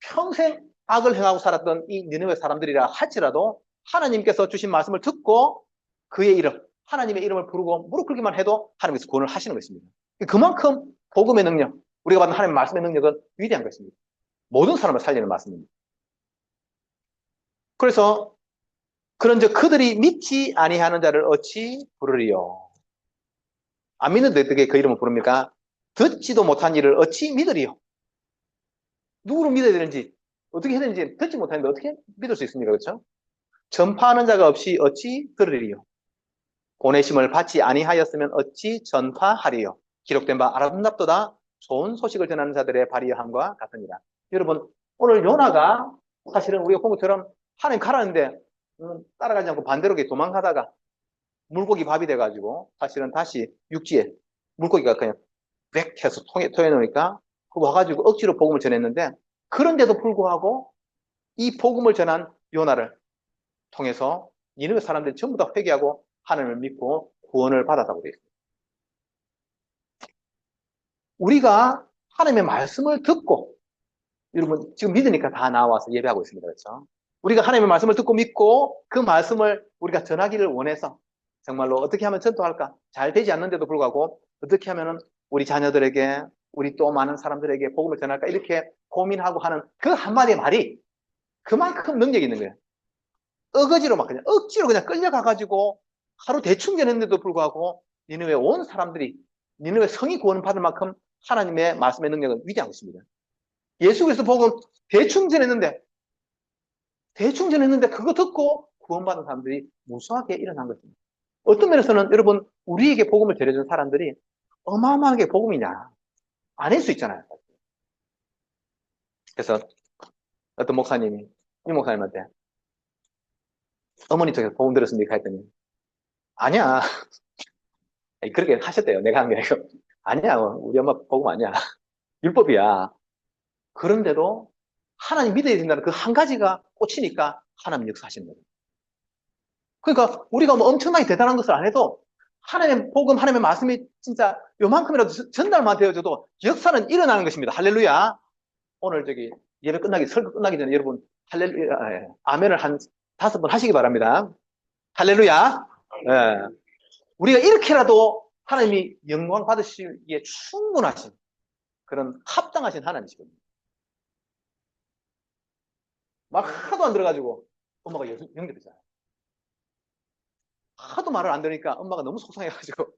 평생 악을 행하고 살았던 이 니느웨 사람들이라 할지라도 하나님께서 주신 말씀을 듣고 그의 이름, 하나님의 이름을 부르고 무릎 꿇기만 해도 하나님께서 구원을 하시는 것입니다. 그만큼 복음의 능력, 우리가 받는 하나님의 말씀의 능력은 위대한 것입니다. 모든 사람을 살리는 말씀입니다. 그래서 그런즉 그들이 믿지 아니하는 자를 어찌 부르리요? 안 믿는데 어떻게 그 이름을 부릅니까? 듣지도 못한 일을 어찌 믿으리요? 누구를 믿어야 되는지, 어떻게 해야 되는지 듣지 못하는데 어떻게 믿을 수 있습니까? 그렇죠? 전파하는 자가 없이 어찌 들으리요? 보내심을 받지 아니하였으면 어찌 전파하리요? 기록된 바 아름답도다 좋은 소식을 전하는 자들의 발휘함과 같으니라. 여러분, 오늘 요나가 사실은 우리가 본 것처럼 하나님 가라는데 따라가지 않고 반대로 도망가다가 물고기 밥이 돼가지고 사실은 다시 육지에 물고기가 그냥 백 해서 토해 놓으니까 와가지고 억지로 복음을 전했는데, 그런데도 불구하고 이 복음을 전한 요나를 통해서 니느웨 사람들이 전부 다 회개하고 하나님을 믿고 구원을 받았다고 되어 있습니다. 우리가 하나님의 말씀을 듣고, 여러분 지금 믿으니까 다 나와서 예배하고 있습니다. 그렇죠? 우리가 하나님의 말씀을 듣고 믿고 그 말씀을 우리가 전하기를 원해서 정말로 어떻게 하면 전도할까? 잘 되지 않는데도 불구하고 어떻게 하면 우리 자녀들에게, 우리 또 많은 사람들에게 복음을 전할까? 이렇게 고민하고 하는 그 한마디의 말이 그만큼 능력이 있는 거예요. 어거지로 막 그냥 억지로 그냥 끌려가가지고 하루 대충 전했는데도 불구하고 니느웨 온 사람들이 니네의 성이 구원받을 만큼 하나님의 말씀의 능력은 위대한 것입니다. 예수 그리스도 복음 대충 전했는데 그거 듣고 구원받은 사람들이 무수하게 일어난 것입니다. 어떤 면에서는 여러분 우리에게 복음을 전해준 사람들이 어마어마하게 복음이냐 아닐 수 있잖아요. 그래서 어떤 목사님이 이 목사님한테 어머니 쪽에서 복음 들었습니까 했더니 아니야. 그렇게 하셨대요. 내가 한 게 아니고 아니야. 우리 엄마 복음 아니야. 율법이야. 그런데도 하나님 믿어야 된다는 그 한 가지가 꽂히니까 하나님 역사하시는 거예요. 그러니까 우리가 뭐 엄청나게 대단한 것을 안 해도 하나님의 복음, 하나님의 말씀이 진짜 요만큼이라도 전달만 되어줘도 역사는 일어나는 것입니다. 할렐루야. 오늘 예배 끝나기, 설교 끝나기 전에 여러분 할렐루야, 아멘을 한 5번 하시기 바랍니다. 할렐루야. 예. 우리가 이렇게라도 하나님이 영광 받으시기에 충분하신 그런 합당하신 하나님이시거든요. 막 하도 안 들어가지고 엄마가 영접했잖아요. 하도 말을 안 들으니까 엄마가 너무 속상해가지고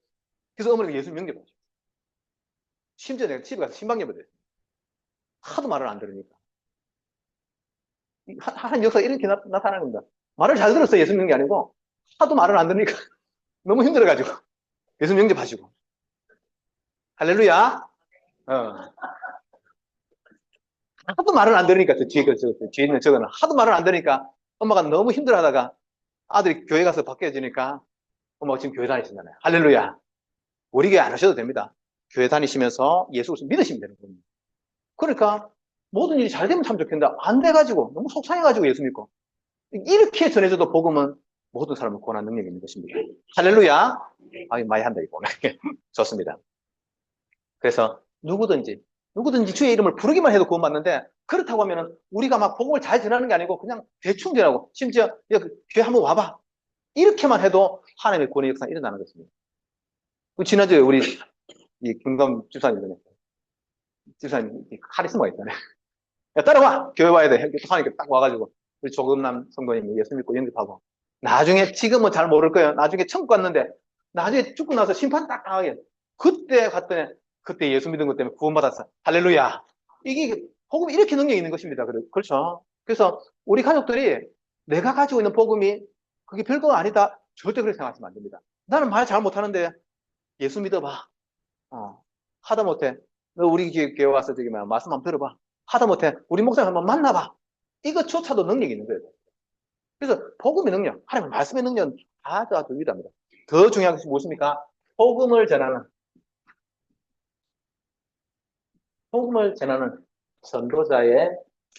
그래서 어머니가 예수 영접했죠. 심지어 내가 집에 가서 신방예배 됐어요. 하도 말을 안 들으니까. 하나님 역사가 이렇게 나타나는 겁니다. 말을 잘 들었어요. 예수 믿는 게 아니고 하도 말을 안 들으니까 너무 힘들어가지고 예수 영접하시고. 할렐루야. 하도 말을 안 들으니까 뒤에 있는 저거는 하도 말을 안 들으니까 엄마가 너무 힘들어하다가 아들이 교회 가서 바뀌어지니까 엄마가 지금 교회 다니시잖아요. 할렐루야. 우리 교회 안 하셔도 됩니다. 교회 다니시면서 예수 그리스도 믿으시면 되는 겁니다. 그러니까 모든 일이 잘 되면 참 좋겠는데 안 돼가지고 너무 속상해가지고 예수 믿고 이렇게 전해져도 복음은 모든 사람을 구원하는 능력이 있는 것입니다. 할렐루야. 많이 한다 이거. 좋습니다. 그래서 누구든지 주의 이름을 부르기만 해도 구원받는데 그렇다고 하면은 우리가 막 복음을 잘 전하는 게 아니고 그냥 대충 전하고 심지어 교회 한번 와봐 이렇게만 해도 하나님의 구원의 역사가 일어나는 것입니다. 지난주에 우리 이 김감 집사님 카리스마가 있잖아요. 야 따라와 교회 와야 돼 하니까 딱 와가지고 우리 조금남 성도님이 예수 믿고 영접하고 나중에 지금은 잘 모를 거예요. 나중에 천국 갔는데 나중에 죽고 나서 심판 딱 당하게 그때 갔더니 그때 예수 믿은 것 때문에 구원받았어. 할렐루야. 이게 복음이 이렇게 능력이 있는 것입니다. 그렇죠. 그래서 우리 가족들이 내가 가지고 있는 복음이 그게 별거 아니다. 절대 그렇게 생각하시면 안 됩니다. 나는 말 잘 못하는데 예수 믿어봐. 하다못해 너 우리 교회 와서 말씀 한번 들어봐. 하다못해 우리 목사님 한번 만나봐. 이것조차도 능력이 있는 거예요. 그래서 복음의 능력, 하나님의 말씀의 능력은 아주 위대합니다. 더 중요한 것이 무엇입니까? 복음을 전하는 전도자의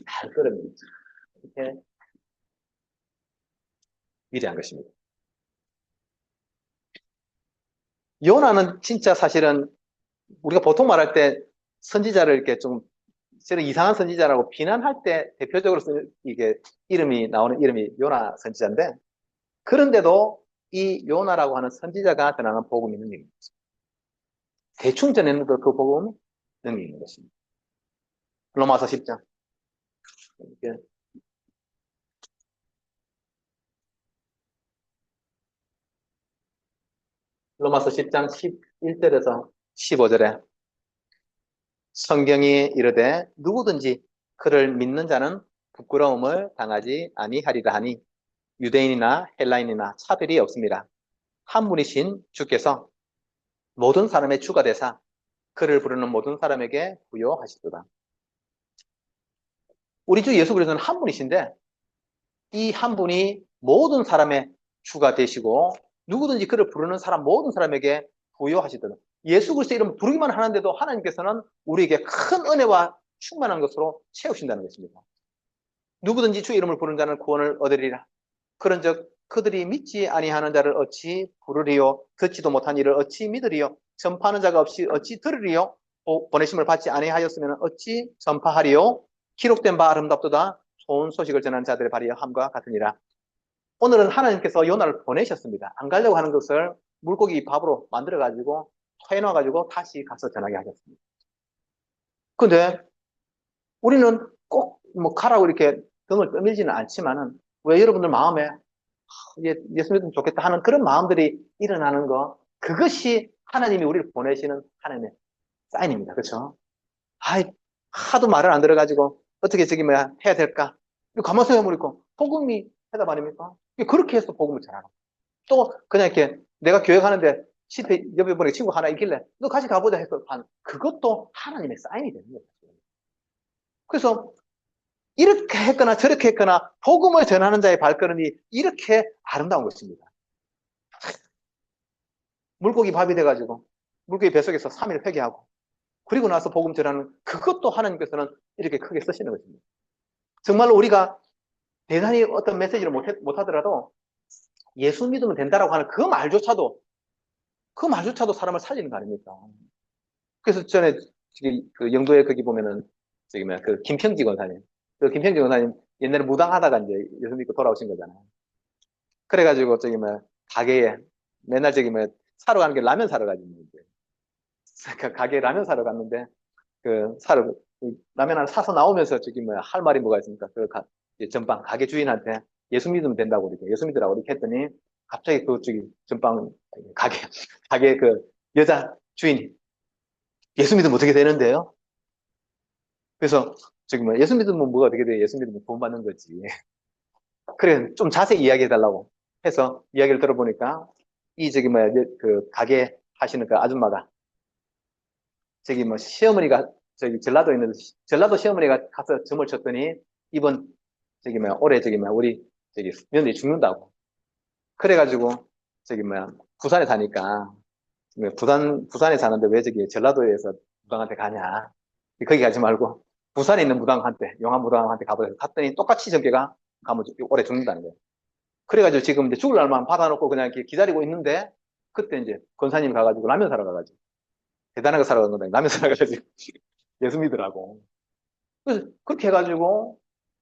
발걸음입니다. 이렇게 위대한 것입니다. 요나는 진짜 사실은 우리가 보통 말할 때 선지자를 이렇게 좀 이상한 선지자라고 비난할 때 대표적으로 이게 이름이 나오는 이름이 요나 선지자인데 그런데도 이 요나라고 하는 선지자가 전하는 복음이 능력이 있습니다. 대충 전했는데도 그 복음은 능력이 있는 것입니다. 로마서 10장 이렇게 로마서 10장 11절에서 15절에 성경이 이르되 누구든지 그를 믿는 자는 부끄러움을 당하지 아니하리라 하니 유대인이나 헬라인이나 차별이 없습니다. 한 분이신 주께서 모든 사람의 주가 되사 그를 부르는 모든 사람에게 부여하시도다. 우리 주 예수 그리스도는 한 분이신데 이 한 분이 모든 사람의 주가 되시고 누구든지 그를 부르는 사람 모든 사람에게 부여하시도다. 예수 그리스도 이름 부르기만 하는데도 하나님께서는 우리에게 큰 은혜와 충만한 것으로 채우신다는 것입니다. 누구든지 주의 이름을 부르는 자는 구원을 얻으리라. 그런즉 그들이 믿지 아니하는 자를 어찌 부르리요? 듣지도 못한 이를 어찌 믿으리요? 전파하는 자가 없이 어찌 들으리요? 보내심을 받지 아니하였으면 어찌 전파하리요? 기록된 바 아름답도다. 좋은 소식을 전하는 자들의 발이 함과 같으니라. 오늘은 하나님께서 요나를 보내셨습니다. 안 가려고 하는 것을 물고기 밥으로 만들어가지고 토해놔가지고 다시 가서 전하게 하셨습니다. 근데 우리는 꼭 가라고 이렇게 등을 떠밀지는 않지만은 왜 여러분들 마음에 예수 믿으면 좋겠다 하는 그런 마음들이 일어나는 거 그것이 하나님이 우리를 보내시는 하나님의 사인입니다. 그렇죠? 아이, 하도 말을 안 들어가지고 어떻게 저기 뭐야 해야 될까? 가만 생각해보니까 복음이 해답 아닙니까? 그렇게 해서 복음을 전하는 거예요. 또 그냥 이렇게 내가 교회 가는데 집에 옆에 보니까 친구 하나 있길래 너 같이 가보자 해서 그것도 하나님의 사인이 되는 거예요. 그래서 이렇게 했거나 저렇게 했거나 복음을 전하는 자의 발걸음이 이렇게 아름다운 것입니다. 물고기 밥이 돼가지고 물고기 뱃속에서 3일 회개하고 그리고 나서 복음 전하는 그것도 하나님께서는 이렇게 크게 쓰시는 것입니다. 정말로 우리가 대단히 어떤 메시지를 못하더라도 예수 믿으면 된다라고 하는 그 말조차도 사람을 살리는 거 아닙니까? 그래서 전에 그 영도에 거기 보면은 저기 뭐야 그 김평지 권사님, 그 김평지 권사님 옛날에 무당하다가 이제 예수 믿고 돌아오신 거잖아요. 그래가지고 저기 뭐 가게에 맨날 저기 뭐 사러 가는 게 라면 사러 가지고 이제 그 가게에 라면 사러 갔는데 그 사러 라면 하나 사서 나오면서 저기 뭐 할 말이 뭐가 있습니까? 이제 전방 가게 주인한테 예수 믿으면 된다고 이렇게 예수 믿으라고 이렇게 했더니 갑자기 그 저기 전방 가게 가게 그 여자 주인이 예수 믿으면 어떻게 되는데요? 그래서 저기 뭐 예수 믿으면 뭐가 어떻게 돼? 예수 믿으면 구원 받는 거지. 그래 좀 자세히 이야기해 달라고 해서 이야기를 들어보니까 이 저기 뭐야 그 가게 하시는 그 아줌마가 저기 뭐 시어머니가 저기 전라도에 있는 전라도 시어머니가 가서 점을 쳤더니 이번 저기 뭐야 올해 저기 뭐야 우리 저기 며느리 죽는다고 그래가지고 저기 뭐야 부산에 사니까 부산에 사는데 왜 저기 전라도에서 무당한테 가냐 거기 가지 말고 부산에 있는 무당한테 용한 무당한테 가보자 갔더니 똑같이 전개가 가면 올해 죽는다는 거예요. 그래가지고 지금 이제 죽을 날만 받아놓고 그냥 이렇게 기다리고 있는데 그때 이제 권사님 가가지고 라면 사러 가가지고 대단한 거 사러 간 건데 라면 사러 가가지고 예수 믿으라고. 그래서 그렇게 해가지고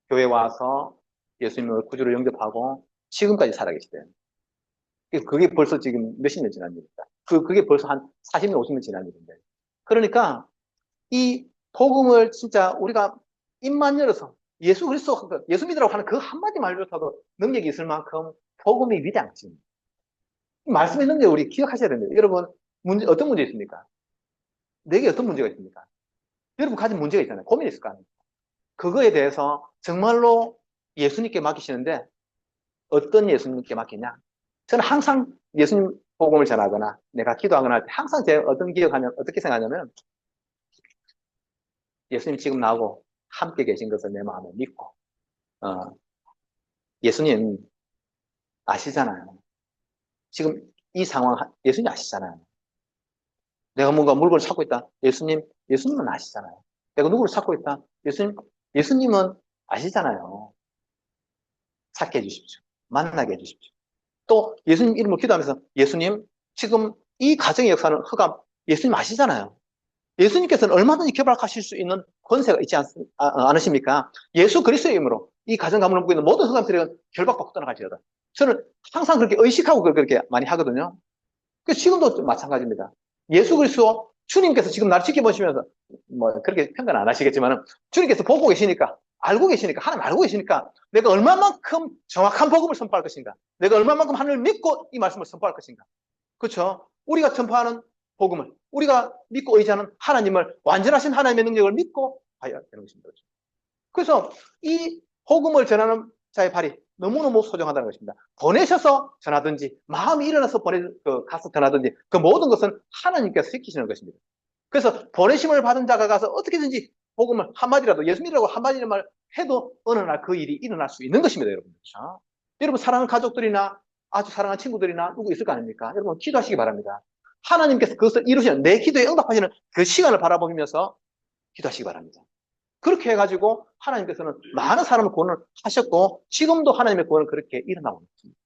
교회 와서 예수님을 구주로 영접하고 지금까지 살아계시대요. 그게 벌써 지금 몇십 년 지난 일입니다. 그게 벌써 한 40년, 50년 지난 일인데. 그러니까 이 복음을 진짜 우리가 입만 열어서 예수 그리스도, 예수 믿으라고 하는 그 한마디 말조차도 능력이 있을 만큼 복음이 위대한 것입니다. 이 말씀의 능력을 우리 기억하셔야 됩니다. 여러분, 어떤 문제 있습니까? 내게 어떤 문제가 있습니까? 여러분 가진 문제가 있잖아요. 고민이 있을 거 아닙니까? 그거에 대해서 정말로 예수님께 맡기시는데 어떤 예수님께 맡기냐? 저는 항상 예수님 복음을 전하거나 내가 기도하거나 할 때 항상 제가 어떻게 생각하냐면 예수님 지금 나하고 함께 계신 것을 내 마음에 믿고 어, 예수님 아시잖아요. 지금 이 상황 예수님 아시잖아요. 내가 뭔가 물건을 찾고 있다. 예수님은 아시잖아요. 내가 누구를 찾고 있다. 예수님은 아시잖아요. 찾게 해주십시오. 만나게 해주십시오. 또 예수님 이름으로 기도하면서 예수님 지금 이 가정의 역사는 흑암 예수님 아시잖아요. 예수님께서는 얼마든지 개발하실 수 있는 권세가 있지 않으십니까? 예수 그리스도의 이름으로 이 가정 가문을 묶고 있는 모든 흑암 세력은 결박받고 떠나가지어다. 저는 항상 그렇게 의식하고 그렇게 많이 하거든요. 그래서 지금도 마찬가지입니다. 예수 그리스도 주님께서 지금 나를 지켜보시면서 뭐 그렇게 평가는 안 하시겠지만 주님께서 보고 계시니까 알고 계시니까 하나님 알고 계시니까 내가 얼마만큼 정확한 복음을 선포할 것인가 내가 얼마만큼 하나님을 믿고 이 말씀을 선포할 것인가 그렇죠? 우리가 선포하는 복음을 우리가 믿고 의지하는 하나님을 완전하신 하나님의 능력을 믿고 봐야 되는 것입니다. 그래서 이 복음을 전하는 자의 발이 너무너무 소중하다는 것입니다. 보내셔서 전하든지 마음이 일어나서 가서 전하든지 그 모든 것은 하나님께서 시키시는 것입니다. 그래서 보내심을 받은 자가 가서 어떻게든지 복음을 한마디라도 예수님이라고 한마디만 해도 어느 날 그 일이 일어날 수 있는 것입니다. 여러분. 그렇죠? 여러분 사랑하는 가족들이나 아주 사랑하는 친구들이나 누구 있을 거 아닙니까? 여러분 기도하시기 바랍니다. 하나님께서 그것을 이루시는 내 기도에 응답하시는 그 시간을 바라보면서 기도하시기 바랍니다. 그렇게 해가지고 하나님께서는 많은 사람을 구원을 하셨고 지금도 하나님의 구원은 그렇게 일어나고 있습니다.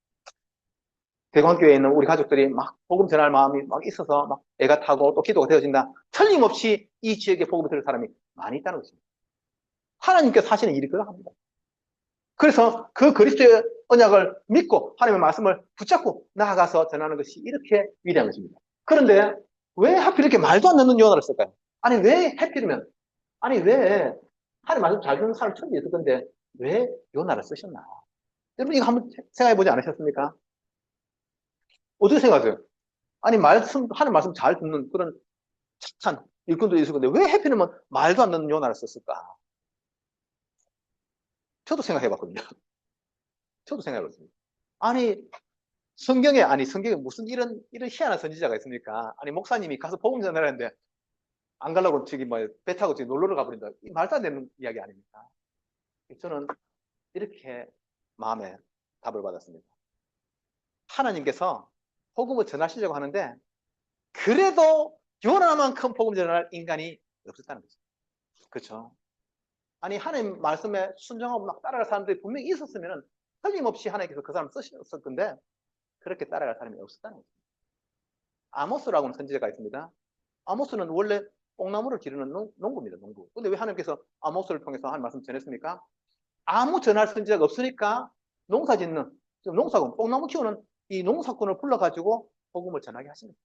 대광교회에 있는 우리 가족들이 막 복음 전할 마음이 막 있어서 막 애가 타고 또 기도가 되어진다. 틀림없이 이 지역에 복음을 들을 사람이 많이 있다는 것입니다. 하나님께서 하시는 일이 그러합니다. 그래서 그 그리스도의 언약을 믿고 하나님의 말씀을 붙잡고 나아가서 전하는 것이 이렇게 위대한 것입니다. 그런데 왜 하필 이렇게 말도 안 되는 요한을 쓸까요? 아니 왜 하필이면 아니 왜 하나님 말씀 잘 듣는 사람 천지 있을 건데 왜 요나를 쓰셨나? 여러분 이거 한번 생각해 보지 않으셨습니까? 어떻게 생각하세요? 아니, 하는 말씀 잘 듣는 그런 착한 일꾼도 있을 건데, 왜 해피는 말도 안 듣는 요나를 썼을까? 저도 생각해 봤거든요. 저도 생각해 봤습니다. 아니, 성경에 무슨 이런 희한한 선지자가 있습니까? 아니, 목사님이 가서 복음 전하라는데, 안 가려고 저기 배 타고 저기 놀러를 가버린다. 이 말도 안 되는 이야기 아닙니까? 저는 이렇게 마음에 답을 받았습니다. 하나님께서 복음을 전하시려고 하는데, 그래도 요나만큼 복음 전할 인간이 없었다는 거죠. 그렇죠? 아니, 하나님 말씀에 순종하고 막 따라갈 사람들이 분명히 있었으면 틀림없이 하나님께서 그 사람 쓰셨을 건데, 그렇게 따라갈 사람이 없었다는 거죠. 아모스라고는 선지자가 있습니다. 아모스는 원래 뽕나무를 기르는 농부입니다, 농부. 근데 왜 하나님께서 아모스를 통해서 한 말씀 전했습니까? 아무 전할 선지자가 없으니까 농사 짓는, 농사꾼, 뽕나무 키우는 이 농사꾼을 불러가지고 복음을 전하게 하십니다.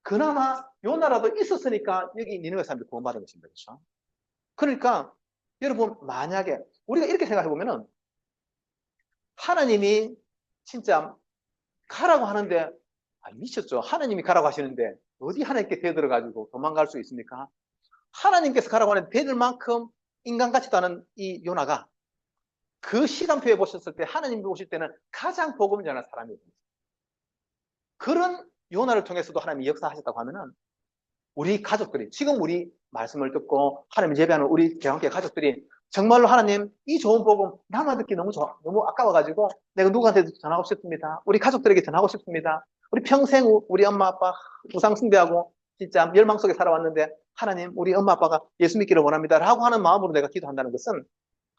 그나마 요나라도 있었으니까 여기 니느웨 사람들이 구원받은 것입니다. 그렇죠? 그러니까 여러분, 만약에 우리가 이렇게 생각해 보면은 하나님이 진짜 가라고 하는데, 미쳤죠. 하나님이 가라고 하시는데 어디 하나님께 대들어가지고 도망갈 수 있습니까? 하나님께서 가라고 하는데 대들 만큼 인간 같지도 않은 이 요나가 그 시간표에 보셨을 때, 하나님이 보실 때는 가장 복음을 전하는 사람이에요. 그런 요나를 통해서도 하나님이 역사하셨다고 하면은, 우리 가족들이, 지금 우리 말씀을 듣고 하나님 예배하는 우리 개항교회 가족들이 정말로 하나님, 이 좋은 복음 나만 듣기 너무 좋아, 너무 아까워가지고 내가 누구한테도 전하고 싶습니다. 우리 가족들에게 전하고 싶습니다. 우리 평생 우리 엄마 아빠 우상 숭배하고 진짜 멸망 속에 살아왔는데, 하나님, 우리 엄마 아빠가 예수 믿기를 원합니다 라고 하는 마음으로 내가 기도한다는 것은,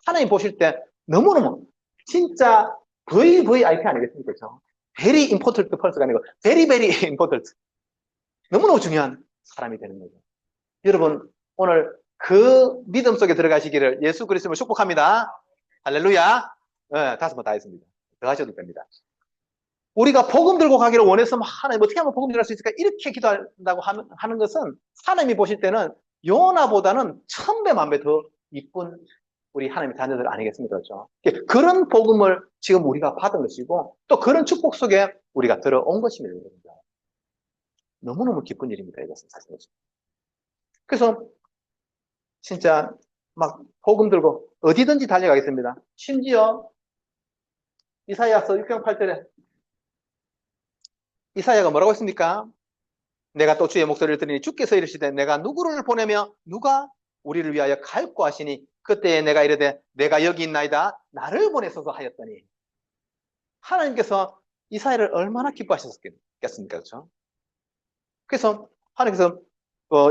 하나님 보실 때 너무너무 진짜 거의 VIP 아니겠습니까? 그렇죠? very important person가 아니고 very very important, 너무너무 중요한 사람이 되는 거죠. 여러분, 오늘 그 믿음 속에 들어가시기를 예수 그리스도를 축복합니다. 할렐루야. 네, 5번 다 했습니다. 더 하셔도 됩니다. 우리가 복음 들고 가기를 원해서 하나님 어떻게 하면 복음 전할 수 있을까 이렇게 기도한다고 하는 것은, 하나님이 보실 때는 요나보다는 1000배 만배 더 이쁜 우리 하나님의 자녀들 아니겠습니까? 그렇죠? 그런 복음을 지금 우리가 받은 것이고, 또 그런 축복 속에 우리가 들어온 것입니다. 너무너무 기쁜 일입니다. 이것은 사실. 그래서 진짜 막 복음 들고 어디든지 달려가겠습니다. 심지어 이사야서 6장 8절에 이사야가 뭐라고 했습니까? 내가 또 주의 목소리를 들으니 주께서 이르시되 내가 누구를 보내며 누가 우리를 위하여 갈고 하시니 그때에 내가 이르되 내가 여기 있나이다 나를 보내소서 하였더니, 하나님께서 이사야를 얼마나 기뻐하셨겠습니까? 그렇죠? 그래서 하나님께서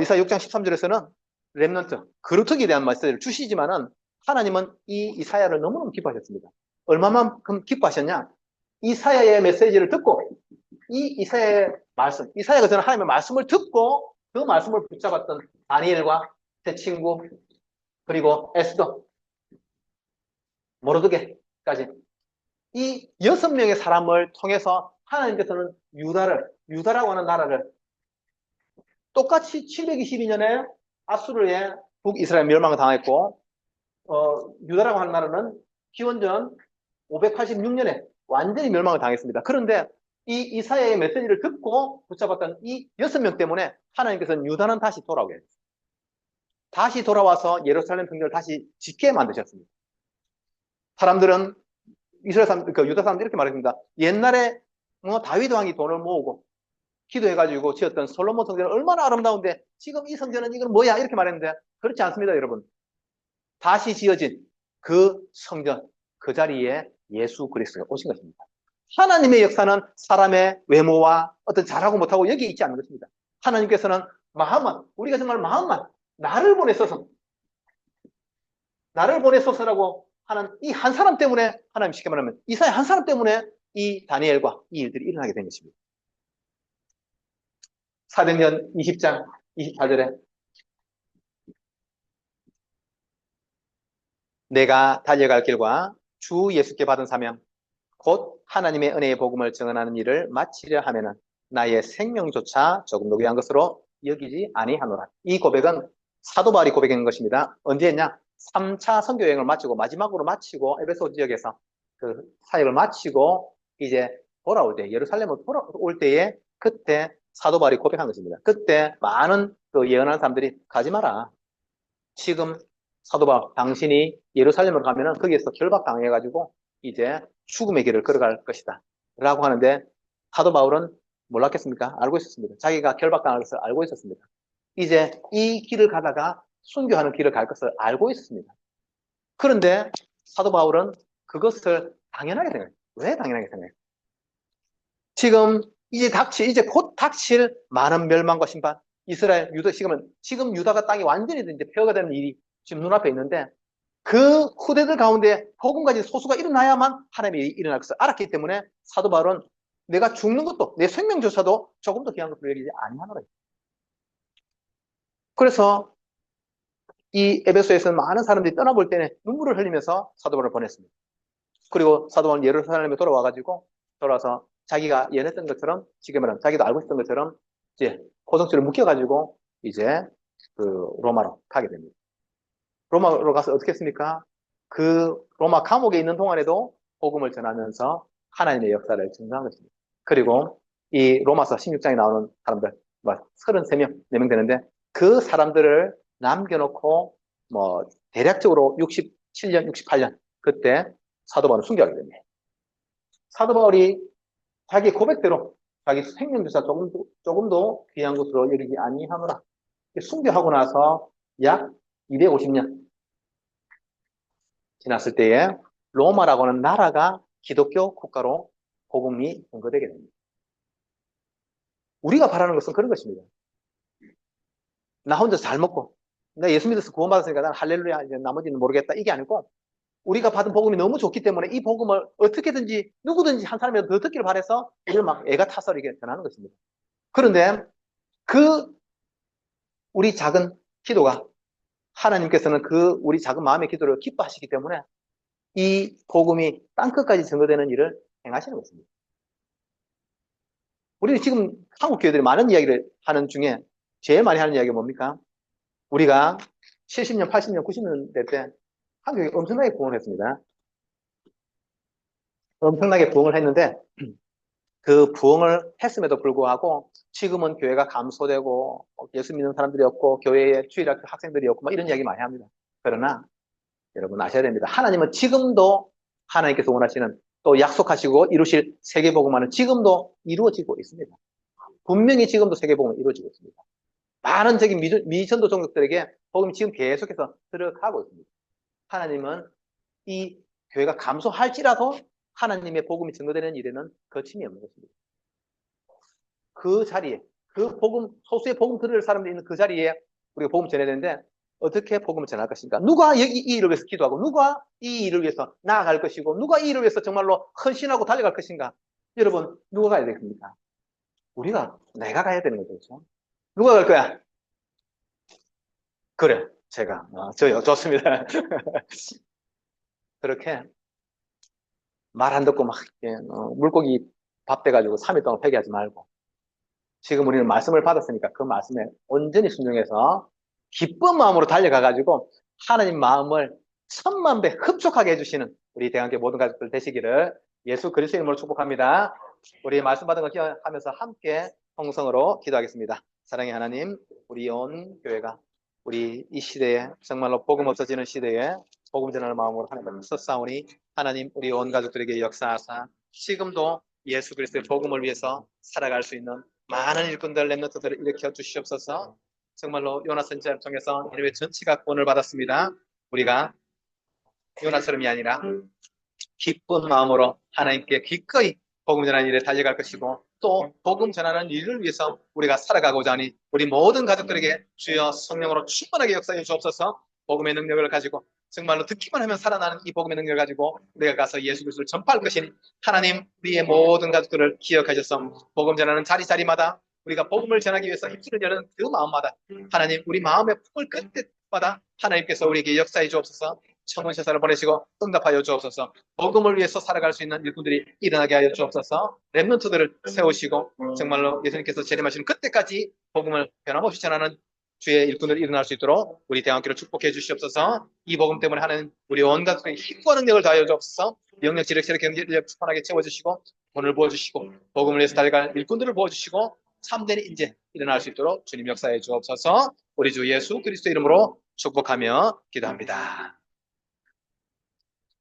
이사야 6장 13절에서는 렘넌트, 그루터기에 대한 메시지를 주시지만은, 하나님은 이 이사야를 너무너무 기뻐하셨습니다. 얼마만큼 기뻐하셨냐? 이사야의 메시지를 듣고, 이 이사야의 말씀, 이사야가 저는 하나님의 말씀을 듣고 그 말씀을 붙잡았던 다니엘과 제 친구, 그리고 에스더, 모르드게까지 이 6명의 사람을 통해서 하나님께서는 유다라고 하는 나라를 똑같이 722년에 아수르의 북이스라엘 멸망을 당했고, 유다라고 하는 나라는 기원전 586년에 완전히 멸망을 당했습니다. 그런데 이 이사야의 메시지를 듣고 붙잡았던 이 6명 때문에 하나님께서는 유다는 다시 돌아오게 했어요. 다시 돌아와서 예루살렘 성전을 다시 짓게 만드셨습니다. 사람들은 이스라엘 사람들, 유다 사람들 이렇게 말했습니다. 옛날에 다윗 왕이 돈을 모으고 기도해가지고 지었던 솔로몬 성전은 얼마나 아름다운데 지금 이 성전은 이건 뭐야? 이렇게 말했는데, 그렇지 않습니다, 여러분. 다시 지어진 그 성전, 그 자리에 예수 그리스도가 오신 것입니다. 하나님의 역사는 사람의 외모와 어떤 잘하고 못하고 여기에 있지 않는 것입니다. 하나님께서는 마음만, 우리가 정말 마음만 나를 보내소서라고 하는 이 한 사람 때문에, 하나님 쉽게 말하면 이사야 한 사람 때문에 이 다니엘과 이 일들이 일어나게 된 것입니다. 사도행전 20장 24절에 내가 달려갈 길과 주 예수께 받은 사명 곧 하나님의 은혜의 복음을 증언하는 일을 마치려 하면은 나의 생명조차 조금도 귀한 것으로 여기지 아니하노라. 이 고백은 사도 바울이 고백한 것입니다. 언제 했냐? 3차 선교 여행을 마치고 마지막으로 마치고 에베소 지역에서 그 사역을 마치고 이제 돌아올 때, 예루살렘으로 돌아올 때에 그때 사도 바울이 고백한 것입니다. 그때 많은 그 예언하는 사람들이 가지 마라. 지금 사도 바울, 당신이 예루살렘으로 가면은 거기에서 결박당해가지고 이제 죽음의 길을 걸어갈 것이다. 라고 하는데 사도 바울은 몰랐겠습니까? 알고 있었습니다. 자기가 결박당할 것을 알고 있었습니다. 이제 이 길을 가다가 순교하는 길을 갈 것을 알고 있었습니다. 그런데 사도 바울은 그것을 당연하게 생각해요. 왜 당연하게 생각해요? 지금 이제 곧 닥칠 많은 멸망과 심판. 이스라엘, 유다, 지금 유다가 땅이 완전히 이제 폐허가 되는 일이 지금 눈앞에 있는데 그 후대들 가운데 복음 가진 소수가 일어나야만 하나님의 일이 일어날 것을 알았기 때문에 사도 바울은 내가 죽는 것도 내 생명조차도 조금 더 귀한 것으로 여기지 아니하노라. 그래서 이 에베소에서는 많은 사람들이 떠나볼 때는 눈물을 흘리면서 사도 바울을 보냈습니다. 그리고 사도 바울은 예루살렘에 돌아와서 자기가 예언했던 것처럼 지금 말하면 자기도 알고 있었던 것처럼 이제 고성줄을 묶여가지고 이제 그 로마로 가게 됩니다. 로마로 가서 어떻게 했습니까? 그 로마 감옥에 있는 동안에도 복음을 전하면서 하나님의 역사를 증거한 것입니다. 그리고 이 로마서 16장에 나오는 사람들, 33명, 4명 되는데 그 사람들을 남겨놓고 대략적으로 67년, 68년 그때 사도 바울은 순교하게 됩니다. 사도 바울이 자기 고백대로 자기 생명조차 조금도 귀한 것으로 여기지 아니하노라. 순교하고 나서 약 250년 지났을 때에 로마라고 하는 나라가 기독교 국가로 복음이 선거되게 됩니다. 우리가 바라는 것은 그런 것입니다. 나 혼자 잘 먹고 나 예수 믿어서 구원받았으니까 난 할렐루야 이제 나머지는 모르겠다 이게 아니고 우리가 받은 복음이 너무 좋기 때문에 이 복음을 어떻게든지 누구든지 한 사람이라도 더 듣기를 바라서 이걸 막 애가 타서 이렇게 전하는 것입니다. 그런데 그 우리 작은 기도가 하나님께서는 그 우리 작은 마음의 기도를 기뻐하시기 때문에 이 복음이 땅끝까지 증거되는 일을 행하시는 것입니다. 우리는 지금 한국 교회들이 많은 이야기를 하는 중에 제일 많이 하는 이야기가 뭡니까? 우리가 70년, 80년, 90년대 때 한국이 엄청나게 부흥을 했습니다. 엄청나게 부흥을 했는데 그 부흥을 했음에도 불구하고 지금은 교회가 감소되고 예수 믿는 사람들이 없고 교회에 주일학교 학생들이 없고 뭐 이런 이야기 많이 합니다. 그러나 여러분 아셔야 됩니다. 하나님은 지금도 하나님께서 원하시는 또 약속하시고 이루실 세계복음화는 지금도 이루어지고 있습니다. 분명히 지금도 세계복음은 이루어지고 있습니다. 많은 적인 미전도 종족들에게 복음이 지금 계속해서 들어가고 있습니다. 하나님은 이 교회가 감소할지라도 하나님의 복음이 증거되는 일에는 거침이 없는 것입니다. 그 자리에 소수의 복음 들을 사람들이 있는 그 자리에 우리가 복음 전해야 되는데 어떻게 복음을 전할 것인가? 누가 이 일을 위해서 기도하고 누가 이 일을 위해서 나아갈 것이고 누가 이 일을 위해서 정말로 헌신하고 달려갈 것인가? 여러분 누가 가야 되겠습니까? 내가 가야 되는 거죠. 그렇죠? 누가 갈 거야? 그래, 제가. 저요. 좋습니다. 그렇게 말 안 듣고 막 물고기 밥 돼가지고 3일 동안 회개하지 말고 지금 우리는 말씀을 받았으니까 그 말씀에 온전히 순종해서 기쁜 마음으로 달려가가지고 하나님 마음을 1000만 배 흡족하게 해주시는 우리 대한교회 모든 가족들 되시기를 예수 그리스도의 이름으로 축복합니다. 우리 말씀 받은 거 기억하면서 함께 통성으로 기도하겠습니다. 사랑의 하나님, 우리 온 교회가 우리 이 시대에 정말로 복음 없어지는 시대에 복음 전하는 마음으로 하나님 서싸우니 하나님 우리 온 가족들에게 역사하사 지금도 예수 그리스도의 복음을 위해서 살아갈 수 있는 많은 일꾼들 렘넌트들을 일으켜 주시옵소서. 정말로 요나 선지자를 통해서 니느웨 전체가 구원을 받았습니다. 우리가 요나처럼이 아니라 기쁜 마음으로 하나님께 기꺼이 복음 전하는 일에 달려갈 것이고 또 복음 전하는 일을 위해서 우리가 살아가고자 하니 우리 모든 가족들에게 주여 성령으로 충만하게 역사해 주옵소서. 복음의 능력을 가지고 정말로 듣기만 하면 살아나는 이 복음의 능력을 가지고 우리가 가서 예수 그리스도를 전파할 것이니 하나님 우리의 모든 가족들을 기억하셔서 복음 전하는 자리자리마다 우리가 복음을 전하기 위해서 입술을 여는 그 마음마다 하나님 우리 마음의 품을 끈 때마다 하나님께서 우리에게 역사해 주옵소서. 천원세사를 보내시고 응답하여 주옵소서. 복음을 위해서 살아갈 수 있는 일꾼들이 일어나게 하여 주옵소서. 렘넌트들을 세우시고 정말로 예수님께서 재림하시는 그때까지 복음을 변함없이 전하는 주의 일꾼들이 일어날 수 있도록 우리 대한교회를 축복해 주시옵소서. 이 복음 때문에 하는 우리 온 가족의 힘과 능력을 다하여 주옵소서. 영력, 지력, 체력, 경제력 충만하게 채워주시고 돈을 부어주시고 복음을 위해서 달려갈 일꾼들을 부어주시고 참된 인재 일어날 수 있도록 주님 역사해 주옵소서. 우리 주 예수 그리스도 이름으로 축복하며 기도합니다.